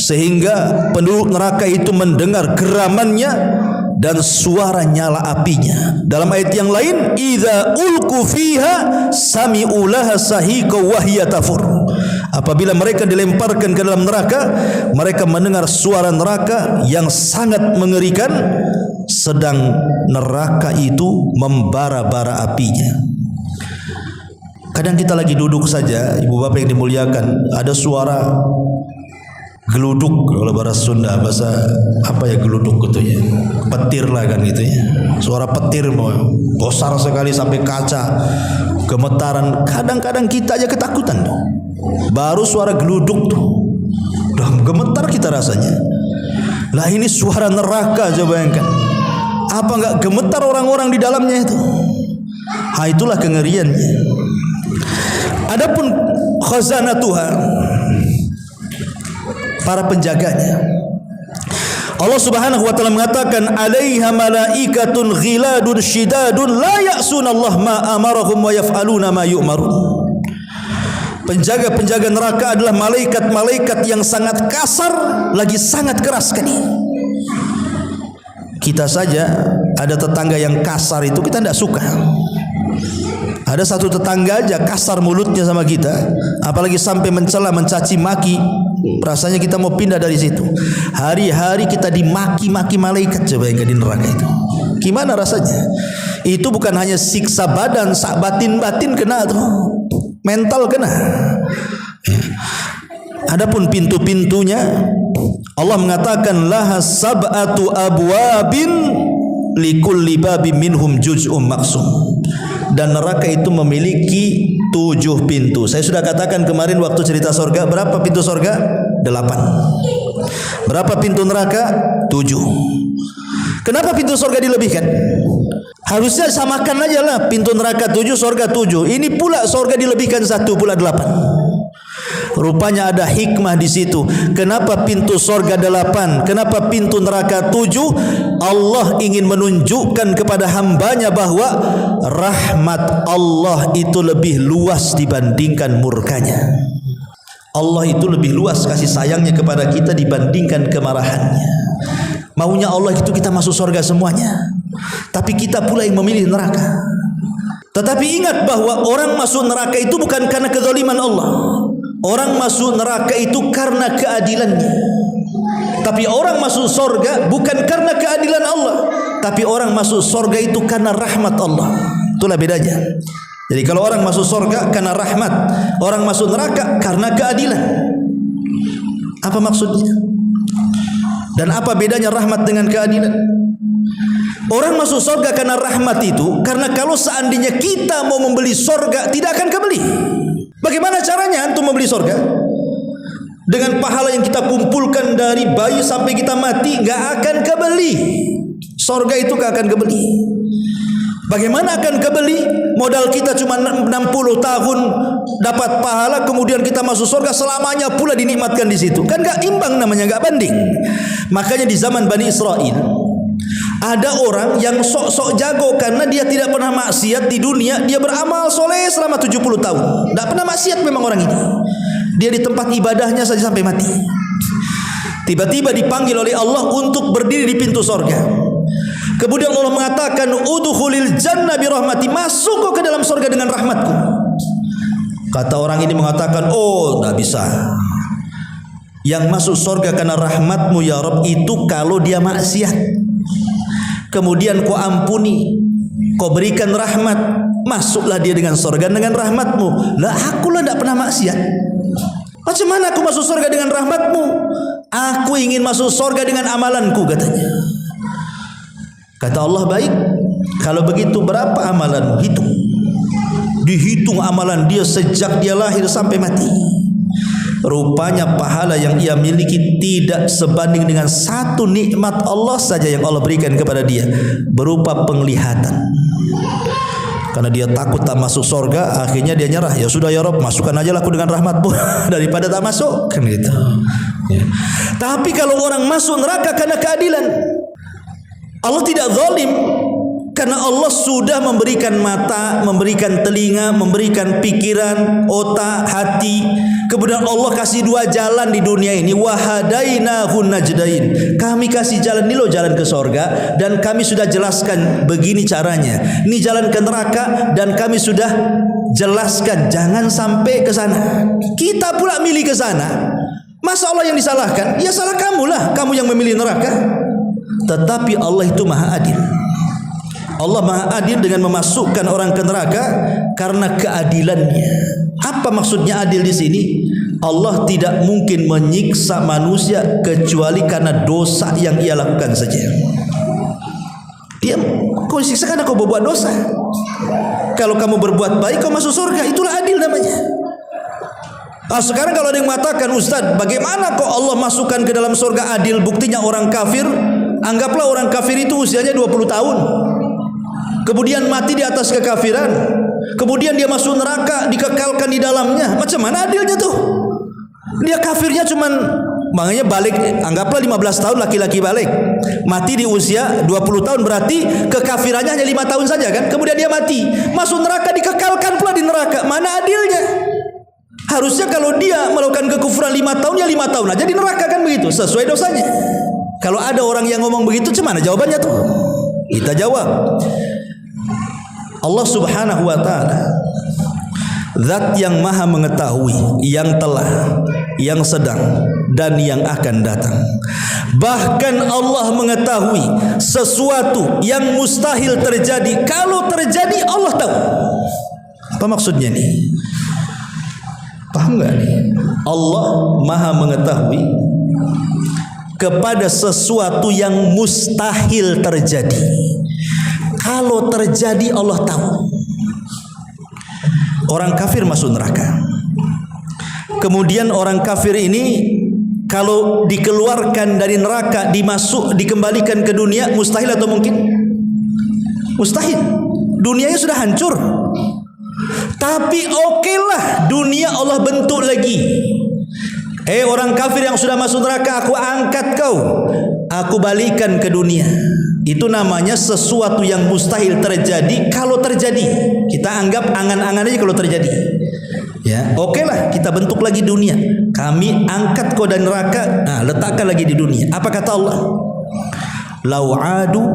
sehingga penduduk neraka itu mendengar geramannya dan suara nyala apinya. Dalam ayat yang lain, idza ulqu fiha sami'u laha sahiqa wa hiya tafur. Apabila mereka dilemparkan ke dalam neraka, mereka mendengar suara neraka yang sangat mengerikan, sedang neraka itu membara-bara apinya. Kadang kita lagi duduk saja, ibu bapak yang dimuliakan, ada suara geluduk, kalau bahasa Sunda, bahasa apa ya geluduk gitu ya, petir lah kan gitu ya, suara petir besar sekali sampai kaca gemetaran. Kadang-kadang kita aja ketakutan tuh, baru suara geluduk tuh udah gemetar kita rasanya. Lah ini suara neraka, coba bayangkan, apa nggak gemetar orang-orang di dalamnya itu? Itulah kengeriannya. Adapun khazanatuha, para penjaganya, Allah Subhanahu wa taala mengatakan, alaiha malaikatun ghiladun shidadun la ya'sunallaha ma amarahum wa yaf'aluna ma yu'marun. Penjaga-penjaga neraka adalah malaikat-malaikat yang sangat kasar lagi sangat keras sekali. Kita saja ada tetangga yang kasar itu kita tidak suka. Ada satu tetangga aja kasar mulutnya sama kita, apalagi sampai mencela, mencaci maki, rasanya kita mau pindah dari situ. Hari-hari kita dimaki-maki malaikat, coba yang di neraka itu. Gimana rasanya? Itu bukan hanya siksa badan, batin kena tuh, mental kena. Adapun pintu-pintunya, Allah mengatakan laha sab'atu abwabin likulli babin minhum juz'um maqsum. Dan neraka itu memiliki 7 pintu. Saya sudah katakan kemarin waktu cerita surga, berapa pintu surga? 8. Berapa pintu neraka? 7. Kenapa pintu surga dilebihkan? Harusnya samakan aja lah, pintu neraka 7, surga 7. Ini pula surga dilebihkan 1, pula 8. Rupanya ada hikmah di situ. Kenapa pintu surga 8? Kenapa pintu neraka 7? Allah ingin menunjukkan kepada hambanya bahwa rahmat Allah itu lebih luas dibandingkan murkanya. Allah itu lebih luas kasih sayangnya kepada kita dibandingkan kemarahannya. Maunya Allah itu kita masuk surga semuanya, tapi kita pula yang memilih neraka. Tetapi ingat bahwa orang masuk neraka itu bukan karena kezaliman Allah. Orang masuk neraka itu karena keadilannya. Tapi orang masuk surga bukan karena keadilan Allah, tapi orang masuk surga itu karena rahmat Allah. Itulah bedanya. Jadi kalau orang masuk surga karena rahmat, orang masuk neraka karena keadilan. Apa maksudnya? Dan apa bedanya rahmat dengan keadilan? Orang masuk surga karena rahmat itu karena kalau seandainya kita mau membeli surga tidak akan kebeli. Bagaimana caranya antum membeli surga? Dengan pahala yang kita kumpulkan dari bayi sampai kita mati, gak akan kebeli. Surga itu gak akan kebeli. Bagaimana akan kebeli? Modal kita cuma 60 tahun dapat pahala, kemudian kita masuk surga selamanya pula dinikmatkan di situ. Kan gak imbang namanya, gak banding. Makanya di zaman Bani Israel ada orang yang sok-sok jago karena dia tidak pernah maksiat di dunia, dia beramal soleh selama 70 tahun. Tidak pernah maksiat memang orang ini. Dia di tempat ibadahnya saja sampai mati. Tiba-tiba dipanggil oleh Allah untuk berdiri di pintu surga. Kemudian Allah mengatakan, udkhulil jannah bi rahmati, masuk kau ke dalam surga dengan rahmatku. Kata orang ini mengatakan, oh tidak bisa. Yang masuk surga karena rahmatmu ya Rabb itu kalau dia maksiat. Kemudian kau ampuni, kau berikan rahmat, masuklah dia dengan surga dengan rahmatmu. Lah akulah tidak pernah maksiat. Macam mana aku masuk surga dengan rahmatmu? Aku ingin masuk surga dengan amalanku, katanya. Kata Allah, baik. Kalau begitu berapa amalanmu? Hitung. Dihitung amalan dia sejak dia lahir sampai mati. Rupanya pahala yang ia miliki tidak sebanding dengan satu nikmat Allah saja yang Allah berikan kepada dia, berupa penglihatan. Karena dia takut tak masuk surga, akhirnya dia nyerah. Ya sudah ya Rabb, masukkan aja aku dengan rahmatmu daripada tak masuk, kan gitu. Ya. Tapi kalau orang masuk neraka karena keadilan, Allah tidak zalim. Karena Allah sudah memberikan mata, memberikan telinga, memberikan pikiran, otak, hati. Kemudian Allah kasih dua jalan di dunia ini. Wahadainahun najdain. Kami kasih jalan, ini loh jalan ke sorga, dan kami sudah jelaskan begini caranya. Ini jalan ke neraka dan kami sudah jelaskan jangan sampai ke sana. Kita pula milih ke sana. Masa Allah yang disalahkan? Ya salah kamulah, kamu yang memilih neraka. Tetapi Allah itu maha adil. Allah maha adil dengan memasukkan orang ke neraka karena keadilannya. Apa maksudnya adil di sini? Allah tidak mungkin menyiksa manusia kecuali karena dosa yang ia lakukan saja. Dia kau disiksa karena kau berbuat dosa. Kalau kamu berbuat baik kau masuk surga, itulah adil namanya. Nah, sekarang kalau ada yang mengatakan, Ustaz, bagaimana kok Allah masukkan ke dalam surga adil? Buktinya orang kafir, anggaplah orang kafir itu usianya 20 tahun. Kemudian mati di atas kekafiran. Kemudian dia masuk neraka, dikekalkan di dalamnya. Macam mana adilnya tuh? Dia kafirnya cuman, makanya balik, anggaplah 15 tahun laki-laki balik. Mati di usia 20 tahun, berarti kekafirannya hanya 5 tahun saja kan? Kemudian dia mati, masuk neraka, dikekalkan pula di neraka. Mana adilnya? Harusnya kalau dia melakukan kekufuran 5 tahun, ya 5 tahun aja di neraka kan begitu, sesuai dosanya. Kalau ada orang yang ngomong begitu, gimana jawabannya tuh? Kita jawab, Allah subhanahu wa ta'ala Zat yang maha mengetahui yang telah, yang sedang, dan yang akan datang. Bahkan Allah mengetahui sesuatu yang mustahil terjadi. Kalau terjadi Allah tahu. Apa maksudnya nih? Paham gak nih? Allah maha mengetahui kepada sesuatu yang mustahil terjadi. Kalau terjadi Allah tahu. Orang kafir masuk neraka. Kemudian orang kafir ini kalau dikeluarkan dari neraka, dikembalikan ke dunia, mustahil atau mungkin? Mustahil. Dunianya sudah hancur. Tapi okelah, dunia Allah bentuk lagi. Orang kafir yang sudah masuk neraka, aku angkat kau, aku balikan ke dunia. Itu namanya sesuatu yang mustahil terjadi. Kalau terjadi, kita anggap angan-angan aja kalau terjadi. Ya, okelah, kita bentuk lagi dunia. Kami angkat kau dari neraka, letakkan lagi di dunia. Apa kata Allah? Lau'adu,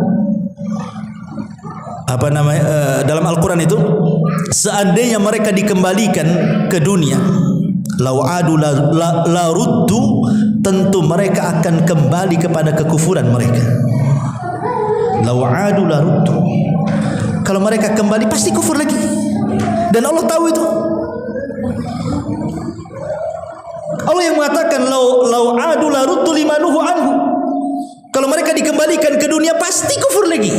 apa namanya dalam Al-Quran itu, seandainya mereka dikembalikan ke dunia, lau'adu la ruddu, tentu mereka akan kembali kepada kekufuran mereka. Lau'adu la ruddu, kalau mereka kembali pasti kufur lagi, dan Allah tahu itu. Allah yang mengatakan lau'adu la ruddu limanuhu anhu, kalau mereka dikembalikan ke dunia pasti kufur lagi.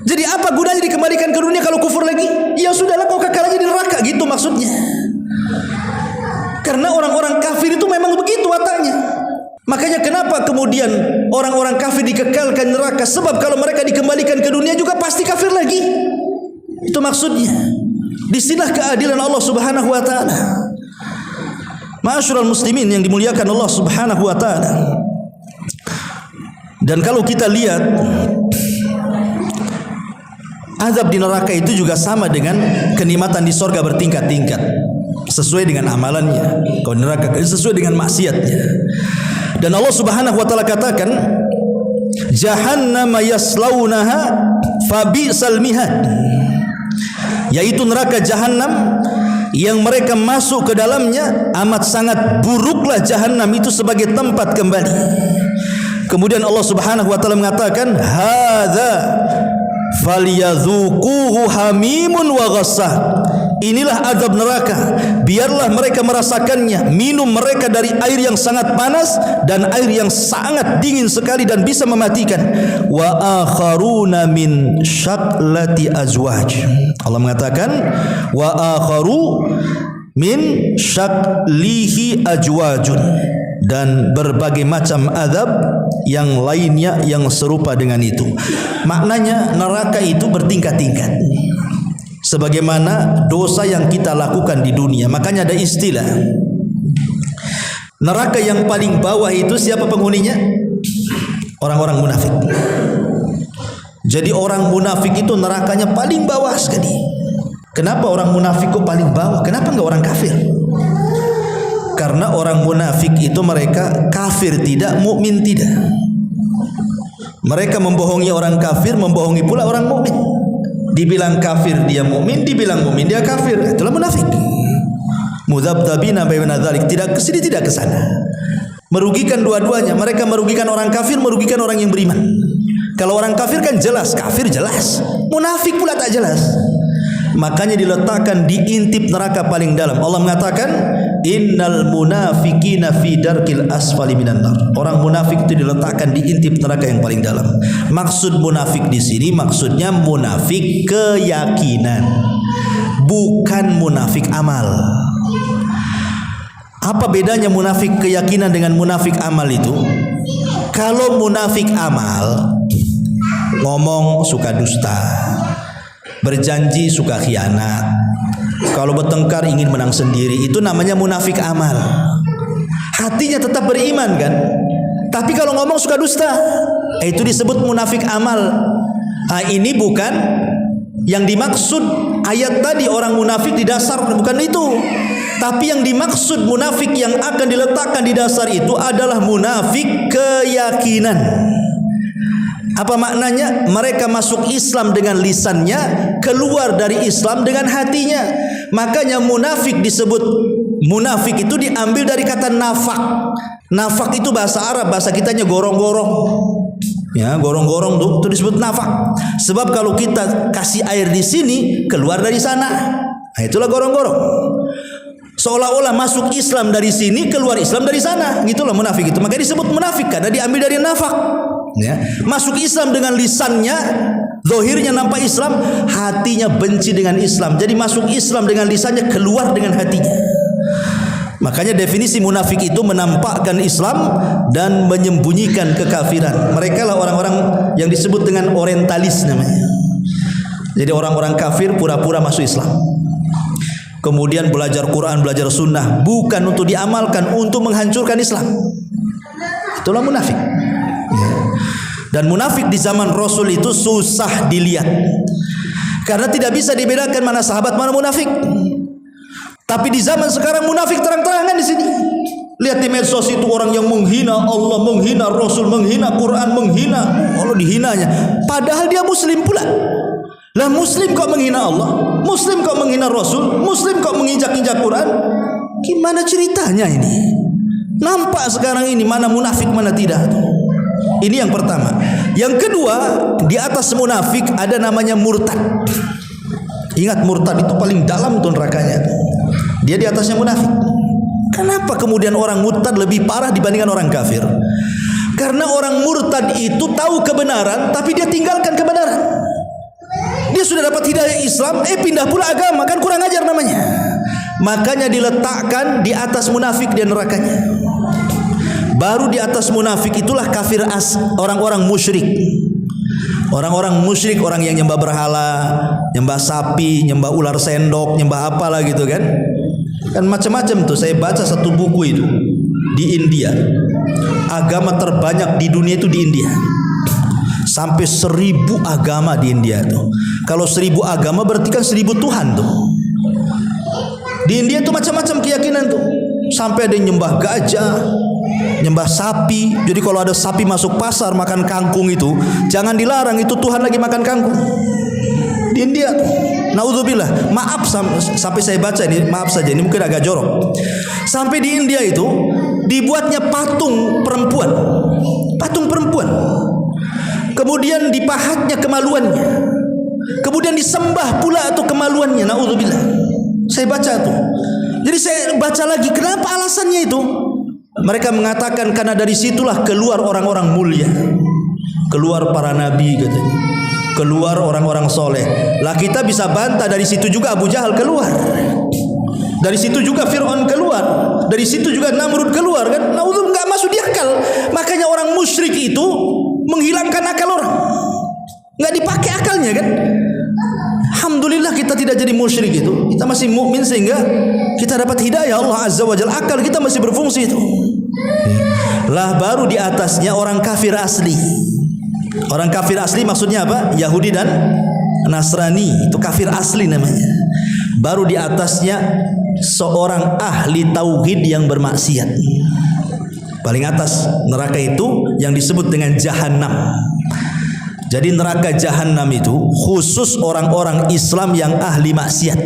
Jadi apa gunanya dikembalikan ke dunia kalau kufur lagi? Ya sudahlah, kau kekal aja di neraka, gitu maksudnya. Karena orang-orang kafir itu memang begitu wataknya. Makanya kenapa kemudian orang-orang kafir dikekalkan neraka? Sebab kalau mereka dikembalikan ke dunia juga pasti kafir lagi. Itu maksudnya. Disinilah keadilan Allah subhanahu wa ta'ala. Ma'asyiral muslimin yang dimuliakan Allah subhanahu wa ta'ala. Dan kalau kita lihat, azab di neraka itu juga sama dengan kenikmatan di sorga, bertingkat-tingkat sesuai dengan amalannya. Kalau neraka sesuai dengan maksiatnya. Dan Allah subhanahu wa ta'ala katakan, Jahannam yaslaunaha fabi'sal mihad, yaitu neraka Jahannam yang mereka masuk ke dalamnya amat sangat buruklah Jahannam itu sebagai tempat kembali. Kemudian Allah subhanahu wa ta'ala mengatakan, hadza falyadzuquhu hamimun wa ghassaq, inilah azab neraka, biarlah mereka merasakannya. Minum mereka dari air yang sangat panas dan air yang sangat dingin sekali dan bisa mematikan. Wa akharuna min syaklati azwaj, Allah mengatakan wa akharu min syaklihi ajwajun, dan berbagai macam azab yang lainnya yang serupa dengan itu. Maknanya neraka itu bertingkat-tingkat sebagaimana dosa yang kita lakukan di dunia. Makanya ada istilah neraka yang paling bawah itu siapa penghuninya? Orang-orang munafik. Jadi orang munafik itu nerakanya paling bawah sekali. Kenapa orang munafik kok paling bawah? Kenapa enggak orang kafir? Karena orang munafik itu mereka kafir tidak, mukmin tidak. Mereka membohongi orang kafir, membohongi pula orang mukmin. Dibilang kafir dia mukmin, dibilang mukmin dia kafir. Itulah munafik. Mudzabdzabina baina dzalik, tidak ke sini tidak ke sana. Merugikan dua-duanya. Mereka merugikan orang kafir, merugikan orang yang beriman. Kalau orang kafir kan jelas, kafir jelas. Munafik pula tak jelas. Makanya diletakkan di intip neraka paling dalam. Allah mengatakan, innal munafiqina fi darkil asfali minan nar. Orang munafik itu diletakkan di intip neraka yang paling dalam. Maksud munafik di sini maksudnya munafik keyakinan, bukan munafik amal. Apa bedanya munafik keyakinan dengan munafik amal itu? Kalau munafik amal, ngomong suka dusta, berjanji suka khianat, kalau bertengkar ingin menang sendiri, itu namanya munafik amal. Hatinya tetap beriman kan, tapi kalau ngomong suka dusta, itu disebut munafik amal. Ini bukan yang dimaksud ayat tadi. Orang munafik di dasar bukan itu, tapi yang dimaksud munafik yang akan diletakkan di dasar itu adalah munafik keyakinan. Apa maknanya? Mereka masuk Islam dengan lisannya, keluar dari Islam dengan hatinya. Makanya munafik disebut munafik itu diambil dari kata nafak. Nafak itu bahasa Arab, bahasa kitanya gorong-gorong. Ya, gorong-gorong tuh itu disebut nafak. Sebab kalau kita kasih air di sini, keluar dari sana. Nah, itulah gorong-gorong. Seolah-olah masuk Islam dari sini, keluar Islam dari sana. Gitulah munafik itu. Makanya disebut munafik karena diambil dari nafak. Ya, masuk Islam dengan lisannya, zahirnya nampak Islam, hatinya benci dengan Islam. Jadi masuk Islam dengan lisannya, keluar dengan hatinya. Makanya definisi munafik itu menampakkan Islam dan menyembunyikan kekafiran. Mereka lah orang-orang yang disebut dengan orientalis namanya. Jadi orang-orang kafir pura-pura masuk Islam, kemudian belajar Quran, belajar sunnah, bukan untuk diamalkan, untuk menghancurkan Islam. Itulah munafik. Dan munafik di zaman Rasul itu susah dilihat, karena tidak bisa dibedakan mana sahabat mana munafik. Tapi di zaman sekarang munafik terang-terangan di sini. Lihat di medsos itu orang yang menghina Allah, menghina Rasul, menghina Quran, menghina Allah, dihinanya. Padahal dia Muslim pula. Lah Muslim kok menghina Allah, Muslim kok menghina Rasul, Muslim kok menginjak-injak Quran. Gimana ceritanya ini? Nampak sekarang ini mana munafik mana tidak. Ini yang pertama. Yang kedua, di atas munafik ada namanya murtad. Ingat, murtad itu paling dalam tuh nerakanya. Dia di atasnya munafik. Kenapa kemudian orang murtad lebih parah dibandingkan orang kafir? Karena orang murtad itu tahu kebenaran, tapi dia tinggalkan kebenaran. Dia sudah dapat hidayah Islam, pindah pula agama, kan kurang ajar namanya. Makanya diletakkan di atas munafik di nerakanya. Baru di atas munafik itulah kafir orang-orang musyrik. Orang-orang musyrik, orang yang nyembah berhala, nyembah sapi, nyembah ular sendok, nyembah apalah gitu kan. Kan macam-macam tuh. Saya baca satu buku itu di India. Agama terbanyak di dunia itu di India. Sampai 1000 agama di India tuh. Kalau 1000 agama berarti kan 1000 Tuhan tuh. Di India tuh macam-macam keyakinan tuh. Sampai ada yang nyembah gajah, nyembah sapi. Jadi kalau ada sapi masuk pasar makan kangkung itu jangan dilarang, itu Tuhan lagi makan kangkung. Di India, naudzubillah. Maaf sampai saya baca ini, maaf saja ini mungkin agak jorok. Sampai di India itu dibuatnya patung perempuan. Patung perempuan. Kemudian dipahatnya kemaluannya. Kemudian disembah pula tuh kemaluannya, naudzubillah. Saya baca tuh. Jadi saya baca lagi, kenapa alasannya itu? Mereka mengatakan karena dari situlah keluar orang-orang mulia, keluar para nabi katanya, keluar orang-orang soleh. Lah kita bisa bantah, dari situ juga Abu Jahal keluar, dari situ juga Fir'aun keluar, dari situ juga Namrud keluar kan? Naudzubillah, nggak masuk di akal. Makanya orang musyrik itu menghilangkan akal orang, nggak dipakai akalnya kan? Alhamdulillah kita tidak jadi musyrik itu, kita masih mukmin sehingga kita dapat hidayah Allah Azza wa Jalla, akal kita masih berfungsi itu. Lah baru di atasnya orang kafir asli. Orang kafir asli maksudnya apa? Yahudi dan Nasrani, itu kafir asli namanya. Baru di atasnya seorang ahli tauhid yang bermaksiat. Paling atas neraka itu yang disebut dengan Jahannam. Jadi neraka Jahannam itu khusus orang-orang Islam yang ahli maksiat.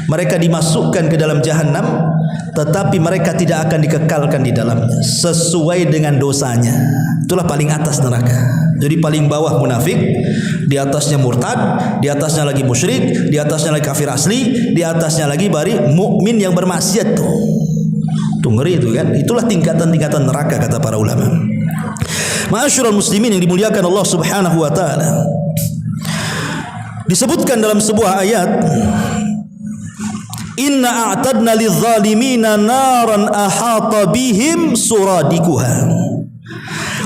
Mereka dimasukkan ke dalam Jahannam, tetapi mereka tidak akan dikekalkan di dalamnya sesuai dengan dosanya. Itulah paling atas neraka. Jadi paling bawah munafik, di atasnya murtad, di atasnya lagi musyrik, di atasnya lagi kafir asli, di atasnya lagi bari mukmin yang bermaksiat tuh. Tuh ngeri itu kan. Itulah tingkatan-tingkatan neraka kata para ulama. Ma'asyiral muslimin yang dimuliakan Allah Subhanahu wa taala. Disebutkan dalam sebuah ayat, inna a'tadna lidh-dhalimina naran ahata bihim suradikuha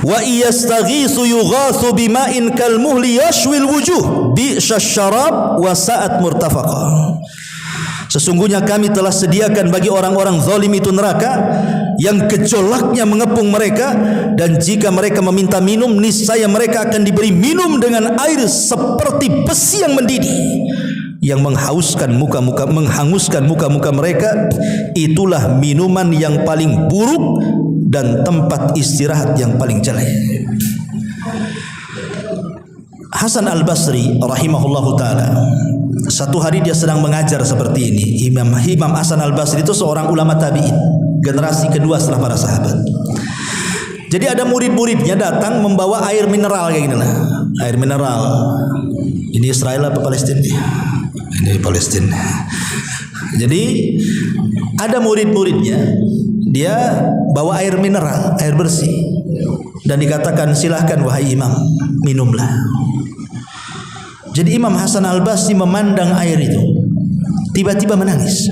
wa iyastaghitsu yughatsu bima'in kalmuhli yashwil wujuh bi'sasy syarab wa sa'at murtafaqa. Sesungguhnya kami telah sediakan bagi orang-orang zalim itu neraka yang gejolaknya mengepung mereka, dan jika mereka meminta minum, niscaya mereka akan diberi minum dengan air seperti besi yang mendidih yang menghanguskan muka-muka mereka. Itulah minuman yang paling buruk dan tempat istirahat yang paling jelek. Hasan Al-Basri rahimahullahu taala, satu hari dia sedang mengajar seperti ini. Imam Hasan Al-Basri itu seorang ulama tabi'in, generasi kedua setelah para sahabat. Jadi ada murid-muridnya datang membawa air mineral kayak gini lah. Air mineral. Ini Israel apa Palestina? Ini Palestina. Jadi ada murid-muridnya, dia bawa air mineral, air bersih, dan dikatakan silahkan wahai imam, minumlah. Jadi Imam Hasan Al-Basri memandang air itu, tiba-tiba menangis.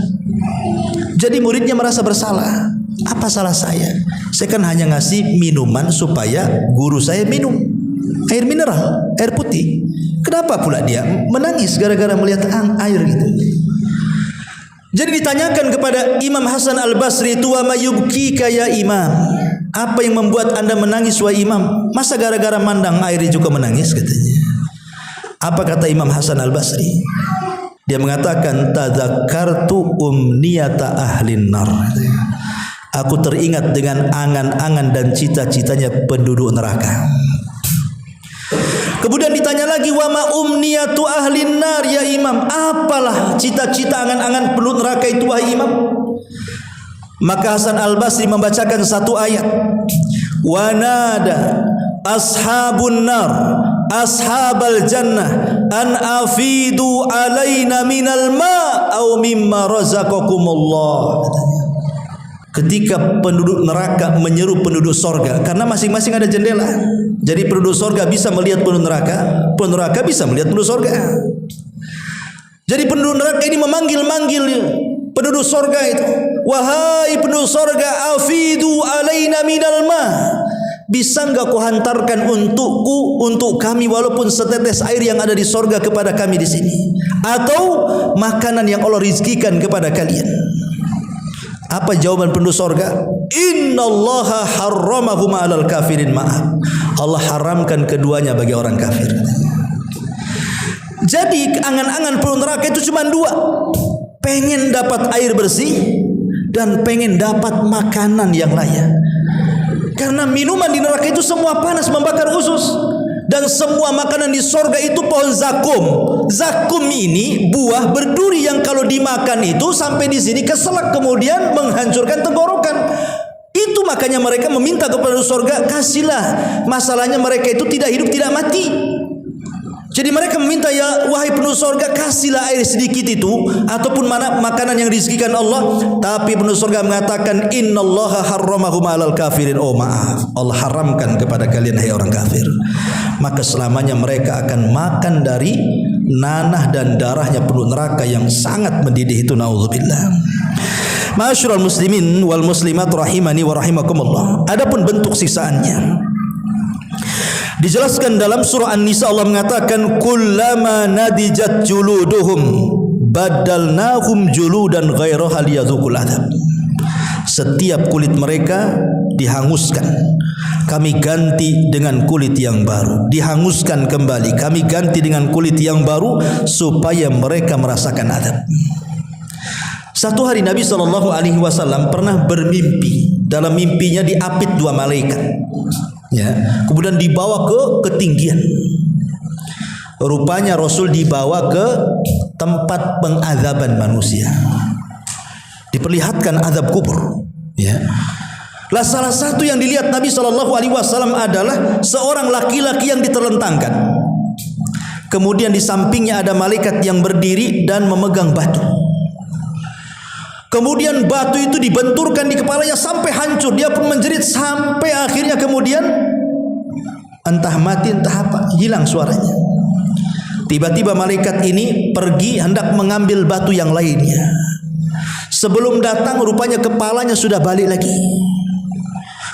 Jadi muridnya merasa bersalah. Apa salah saya? Saya kan hanya ngasih minuman supaya guru saya minum air mineral, air putih. Kenapa pula dia menangis gara-gara melihat air gitu? Jadi ditanyakan kepada Imam Hasan Al-Basri itu, wa mayubkika ya imam, apa yang membuat anda menangis wahai imam? Masa gara-gara mandang air juga menangis katanya. Apa kata Imam Hasan Al-Basri? Dia mengatakan, tadzakartu umniyata ahlin nar. Aku teringat dengan angan-angan dan cita-citanya penduduk neraka. Kemudian ditanya lagi, wa ma umniyatu ahlin nar ya imam, apalah cita-cita angan-angan penduduk neraka itu wahai imam? Maka Hasan Al-Basri membacakan satu ayat, wa nada ashabun nar ashabal jannah an afidu alaina minal ma au mimma razaqakumullah. Ketika penduduk neraka menyeru penduduk sorga, karena masing-masing ada jendela, jadi penduduk sorga bisa melihat penduduk neraka bisa melihat penduduk sorga. Jadi penduduk neraka ini memanggil-manggil penduduk sorga itu, wahai penduduk sorga, afidu alaina minal ma, bisa enggak kau hantarkan untuk kami walaupun setetes air yang ada di sorga kepada kami di sini, atau makanan yang Allah rizkikan kepada kalian. Apa jawaban penduduk sorga? Innallaha harramahuma 'alal kafirin ma'ab. Allah haramkan keduanya bagi orang kafir. Jadi angan-angan penduduk neraka itu cuma dua, pengen dapat air bersih dan pengen dapat makanan yang layak. Karena minuman di neraka itu semua panas, membakar usus, dan semua makanan di sorga itu pohon zakum. Zakum ini buah berduri yang kalau dimakan itu sampai di sini keselak, kemudian menghancurkan tenggorokan. Itu makanya mereka meminta kepada sorga, kasihlah. Masalahnya mereka itu tidak hidup tidak mati. Jadi mereka meminta, ya wahai penduduk sorga, kasihlah air sedikit itu ataupun mana makanan yang dirizkikan Allah. Tapi penduduk sorga mengatakan, innallaha harramahum 'alal kafirin. Oh maaf, Allah haramkan kepada kalian hai orang kafir. Maka selamanya mereka akan makan dari nanah dan darahnya penduduk neraka yang sangat mendidih itu, naudzubillah. Ma'asyiral muslimin wal muslimat rahimani wa rahimakumullah. Adapun bentuk siksaannya dijelaskan dalam surah An-Nisa. Allah mengatakan, kullama nadijat juluduhum badalnahum juludan ghairaha liyadzuqul adzab. Setiap kulit mereka dihanguskan, kami ganti dengan kulit yang baru. Dihanguskan kembali, kami ganti dengan kulit yang baru supaya mereka merasakan azab. Satu hari Nabi SAW pernah bermimpi. Dalam mimpinya diapit dua malaikat, ya, kemudian dibawa ke ketinggian. Rupanya Rasul dibawa ke tempat pengazaban manusia, diperlihatkan azab kubur, ya. Lah salah satu yang dilihat Nabi SAW adalah seorang laki-laki yang diterlentangkan. Kemudian di sampingnya ada malaikat yang berdiri dan memegang batu. Kemudian batu itu dibenturkan di kepalanya sampai hancur. Dia pun menjerit sampai akhirnya kemudian entah mati entah apa, hilang suaranya. Tiba-tiba malaikat ini pergi hendak mengambil batu yang lainnya. Sebelum datang rupanya kepalanya sudah balik lagi.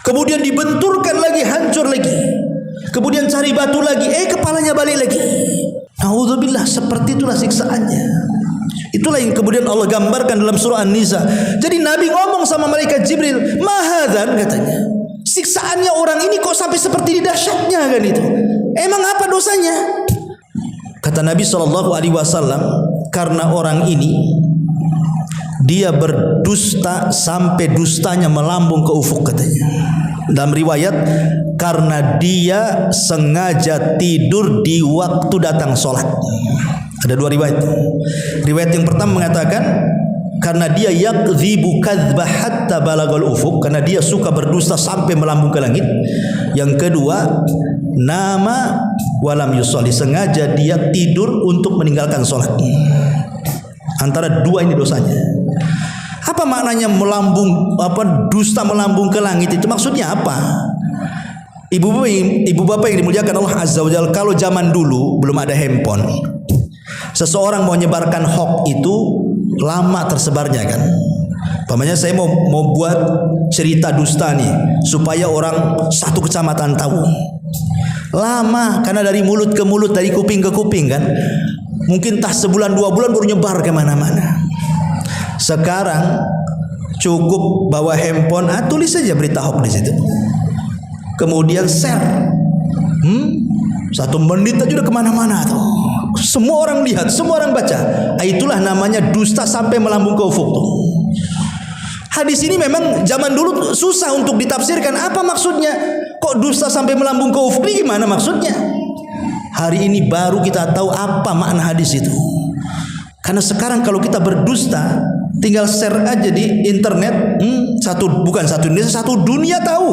Kemudian dibenturkan lagi, hancur lagi. Kemudian cari batu lagi, kepalanya balik lagi. Nauzubillah, seperti itulah siksaannya. Itulah yang kemudian Allah gambarkan dalam surah An-Nisa. Jadi Nabi ngomong sama malaikat Jibril, "Mahadzan," katanya. Siksaannya orang ini kok sampai seperti ini dahsyatnya kan itu? Emang apa dosanya? Kata Nabi SAW, karena orang ini dia berdusta sampai dustanya melambung ke ufuk katanya. Dalam riwayat, karena dia sengaja tidur di waktu datang sholat. Ada dua riwayat. Riwayat yang pertama mengatakan karena dia yakdzibu kadzba hatta balagal ufuk, karena dia suka berdusta sampai melambung ke langit. Yang kedua, nama walam yusolli, sengaja dia tidur untuk meninggalkan sholat. Antara dua ini dosanya. Apa maknanya melambung, dusta melambung ke langit itu maksudnya apa? Ibu bapak yang dimuliakan Allah Azza wa Jalla, kalau zaman dulu belum ada handphone, seseorang mau menyebarkan hoax itu lama tersebarnya kan. Pamannya saya mau buat cerita dusta nih supaya orang satu kecamatan tahu. Lama karena dari mulut ke mulut, dari kuping ke kuping kan. Mungkin tak sebulan 2 bulan baru nyebar kemana-mana. Sekarang cukup bawa handphone, tulis saja berita hoax di situ. Kemudian share. 1 menit aja udah kemana-mana tuh. Semua orang lihat, semua orang baca. Itulah namanya dusta sampai melambung ke ufuk tuh. Hadis ini memang zaman dulu susah untuk ditafsirkan. Apa maksudnya? Kok dusta sampai melambung ke ufuk? Ini gimana maksudnya? Hari ini baru kita tahu apa makna hadis itu. Karena sekarang kalau kita berdusta, tinggal share aja di internet. Bukan satu Indonesia, satu dunia tahu.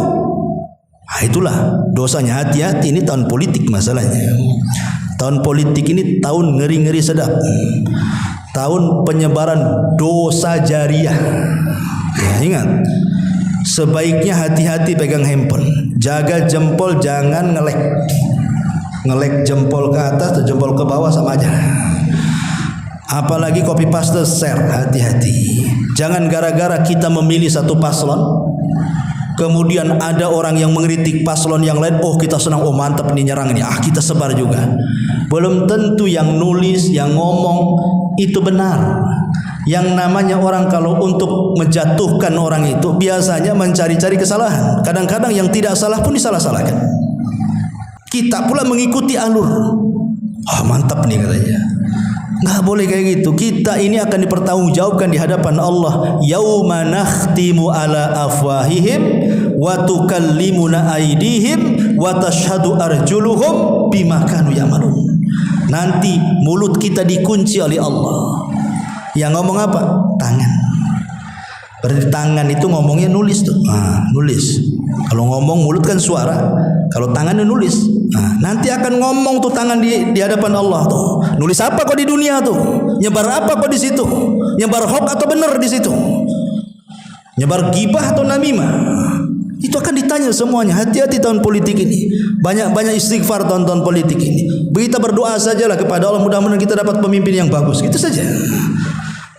Nah, itulah dosanya. Hati-hati, ini tahun politik masalahnya. Tahun politik ini tahun ngeri-ngeri sedap. Tahun penyebaran dosa jariah. Ya, ingat, sebaiknya hati-hati pegang handphone. Jaga jempol, jangan ngelek. Ngelek jempol ke atas atau jempol ke bawah sama aja. Apalagi copy paste share, hati-hati. Jangan gara-gara kita memilih satu paslon, kemudian ada orang yang mengkritik paslon yang lain, kita senang, mantap nih nyerang ini, kita sebar juga. Belum tentu yang nulis, yang ngomong itu benar. Yang namanya orang kalau untuk menjatuhkan orang itu biasanya mencari-cari kesalahan. Kadang-kadang yang tidak salah pun disalah-salahkan. Kita pula mengikuti alur. Mantap nih katanya. Nggak boleh kayak gitu. Kita ini akan dipertanggungjawabkan di hadapan Allah. Yauma nakhtimu ala afwahihim wa tukallimuna aydihim wa tashhadu arjuluhum bima kanu ya'malun. Nanti mulut kita dikunci oleh Allah. Yang ngomong apa? Tangan. Berarti tangan itu ngomongnya nulis tuh. Nulis. Kalau ngomong mulut kan suara, kalau tangannya nulis. Nanti akan ngomong tuh tangan di hadapan Allah tuh. Nulis apa kok di dunia tuh? Nyebar apa kok di situ? Nyebar hoax atau benar di situ? Nyebar gibah atau namimah? Itu akan ditanya semuanya. Hati-hati tahun politik ini. Banyak istighfar tahun-tahun politik ini. Kita berdoa sajalah kepada Allah, mudah-mudahan kita dapat pemimpin yang bagus. Itu saja.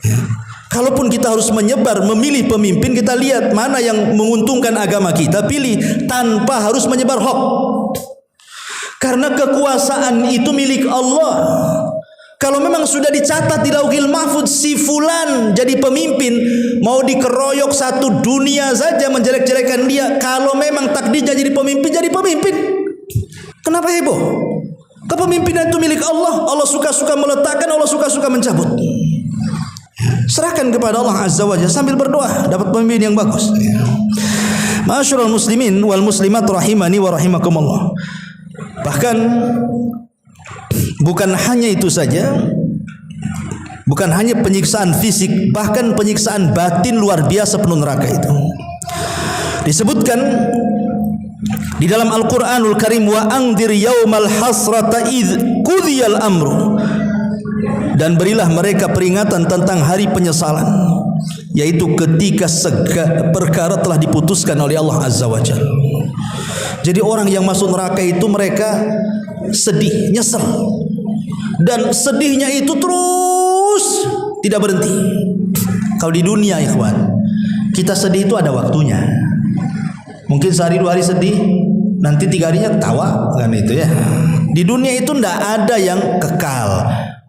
Ya. Kalaupun kita harus menyebar, memilih pemimpin, kita lihat mana yang menguntungkan agama kita, pilih tanpa harus menyebar hoax. Karena kekuasaan itu milik Allah. Kalau memang sudah dicatat di Lauhil Mahfuz si fulan jadi pemimpin, mau dikeroyok satu dunia saja menjelek-jelekan dia, kalau memang takdirnya jadi pemimpin, jadi pemimpin. Kenapa heboh? Kepemimpinan itu milik Allah. Allah suka-suka meletakkan, Allah suka-suka mencabut. Serahkan kepada Allah Azza wa Jalla sambil berdoa dapat pemimpin yang bagus. Ma'asyiral muslimin wal muslimat rahimani wa rahimakumullah. Bahkan bukan hanya itu saja, bukan hanya penyiksaan fisik, bahkan penyiksaan batin luar biasa penuh neraka itu. Disebutkan di dalam Al-Qur'anul Karim, wa angdir yaumal hasrata idz qudiyal amru, dan berilah mereka peringatan tentang hari penyesalan, yaitu ketika perkara telah diputuskan oleh Allah Azza wa Jalla. Jadi orang yang masuk neraka itu mereka sedih, nyesel, dan sedihnya itu terus tidak berhenti. Kalau di dunia ikhwan, kita sedih itu ada waktunya. Mungkin sehari 2 hari sedih, nanti 3 harinya ketawa, kan itu ya. Di dunia itu tidak ada yang kekal.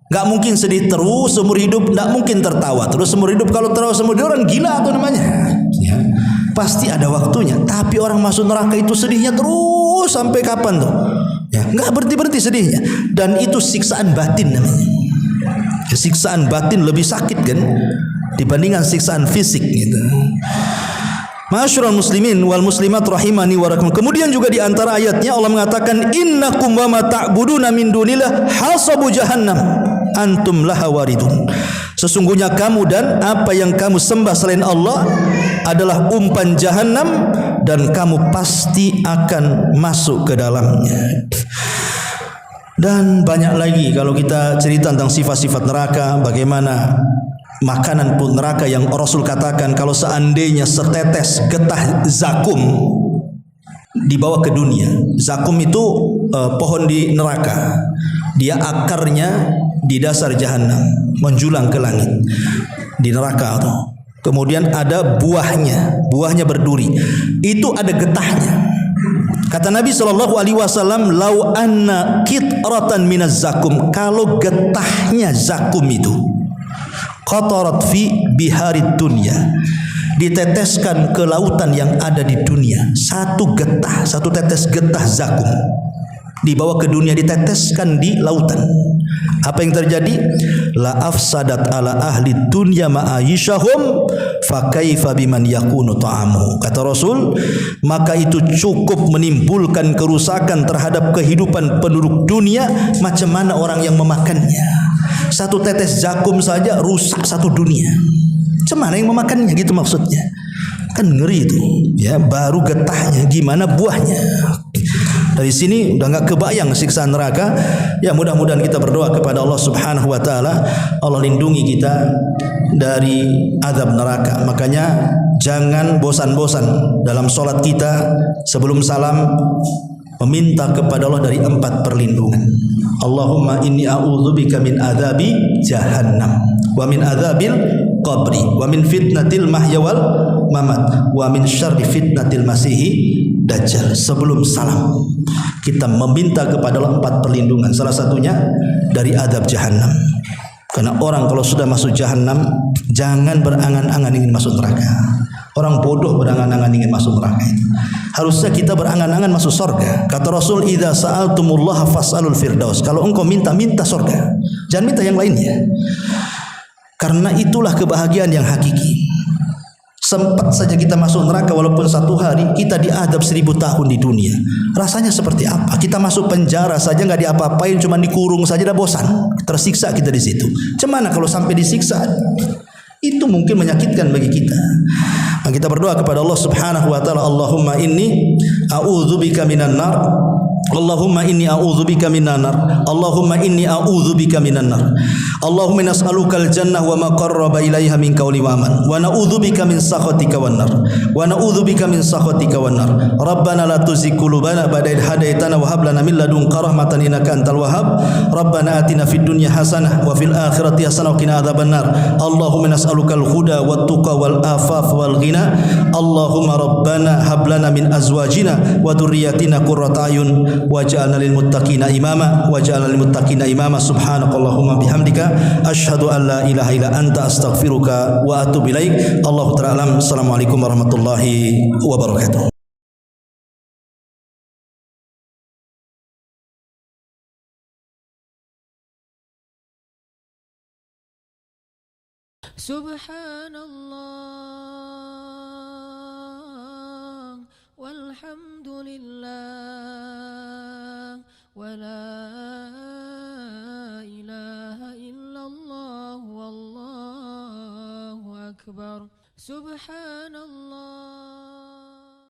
Gak mungkin sedih terus seumur hidup, tidak mungkin tertawa terus seumur hidup. Kalau tertawa seumur hidup orang gila atau namanya ya. Pasti ada waktunya. Tapi orang masuk neraka itu sedihnya terus sampai kapan tuh ya, gak berhenti-berhenti sedihnya. Dan itu siksaan batin namanya. Siksaan batin lebih sakit kan dibandingkan siksaan fisik gitu. Ma'asyiral muslimin wal muslimat rahimani wa rahimakumullah. Kemudian juga di antara ayatnya Allah mengatakan innakum wa ma ta'buduna min dunillah hasabu jahannam antum laha waridun. Sesungguhnya kamu dan apa yang kamu sembah selain Allah adalah umpan jahannam dan kamu pasti akan masuk ke dalamnya. Dan banyak lagi kalau kita cerita tentang sifat-sifat neraka, bagaimana makanan pun neraka yang Rasul katakan kalau seandainya setetes getah zakum dibawa ke dunia. Zakum itu pohon di neraka. Dia akarnya di dasar jahanam menjulang ke langit di neraka itu. Kemudian ada buahnya berduri. Itu ada getahnya. Kata Nabi SAW, lau anna qitratan minaz zakum, kalau getahnya zakum itu qatarat fi biharid dunya, diteteskan ke lautan yang ada di dunia, satu tetes getah zakum dibawa ke dunia, diteteskan di lautan, apa yang terjadi? La afsadat ala ahli dunya ma'ayishahum fa kaifa biman yakunu ta'amu. Kata Rasul, maka itu cukup menimbulkan kerusakan terhadap kehidupan penduduk dunia, macam mana orang yang memakannya. Satu tetes zakum saja rusak satu dunia. Cemana yang memakannya gitu maksudnya. Kan ngeri itu. Ya, baru getahnya, gimana buahnya. Dari sini udah nggak kebayang siksaan neraka. Ya, mudah-mudahan kita berdoa kepada Allah Subhanahu wa taala, Allah lindungi kita dari azab neraka. Makanya jangan bosan-bosan dalam salat kita sebelum salam meminta kepada Allah dari 4 perlindungan. Allahumma inni a'udzubika min adzabi jahannam wa min adzabil qabri wa min fitnatil mahya wal mamat wa min syarri fitnatil masihi dajjal. Sebelum salam kita meminta kepada Allah 4 perlindungan. Salah satunya dari azab jahannam. Karena orang kalau sudah masuk jahannam jangan berangan-angan ingin masuk neraka. Orang bodoh berangan-angan ingin masuk neraka itu. Harusnya kita berangan-angan masuk surga. Kata Rasul, idza sa'altumullaha fas'alul firdaus. Kalau engkau minta surga, jangan minta yang lainnya. Karena itulah kebahagiaan yang hakiki. Sempat saja kita masuk neraka walaupun 1 hari, kita diadab 1000 tahun di dunia. Rasanya seperti apa? Kita masuk penjara saja nggak diapa-apain, cuma dikurung saja dah bosan. Tersiksa kita di situ. Cemana kalau sampai disiksa? Itu mungkin menyakitkan bagi kita. Nah, kita berdoa kepada Allah Subhanahu wa taala, Allahumma inni a'udzubika minan nar. Allahumma inni a'udzubika minan nar. Allahumma inni a'udzubika minan nar. Allahumma nas'alukal jannah wa ma qarraba ilaiha min qawli wa amal. Wa na'udzubika min sakhatika wan nar. Wa na'udzubika min sakhatika wan nar. Rabbana la tuzigh qulubana ba'da idh hadaitana wa hab lana min ladunka rahmatan innaka antal wahhab. Rabbana atina fid dunya hasanah wa fil akhirati hasanah wa qina adzaban nar. Allahumma nas'alukal huda wat tuqa wal afaf wal ghina. Allahumma rabbana hab lana min azwajina wa dhurriyyatina qurrata ayun waj'alna lil muttaqina imama waj'alna lil muttaqina imama subhanakallahumma bihamdika asyhadu an la ilaha illa anta astaghfiruka wa atubu ilaik. Allahu ta'ala alam. Assalamualaikum warahmatullahi wabarakatuh. Subhanallah walhamdulillah wa la ilaha illallah wallahu akbar. Subhanallah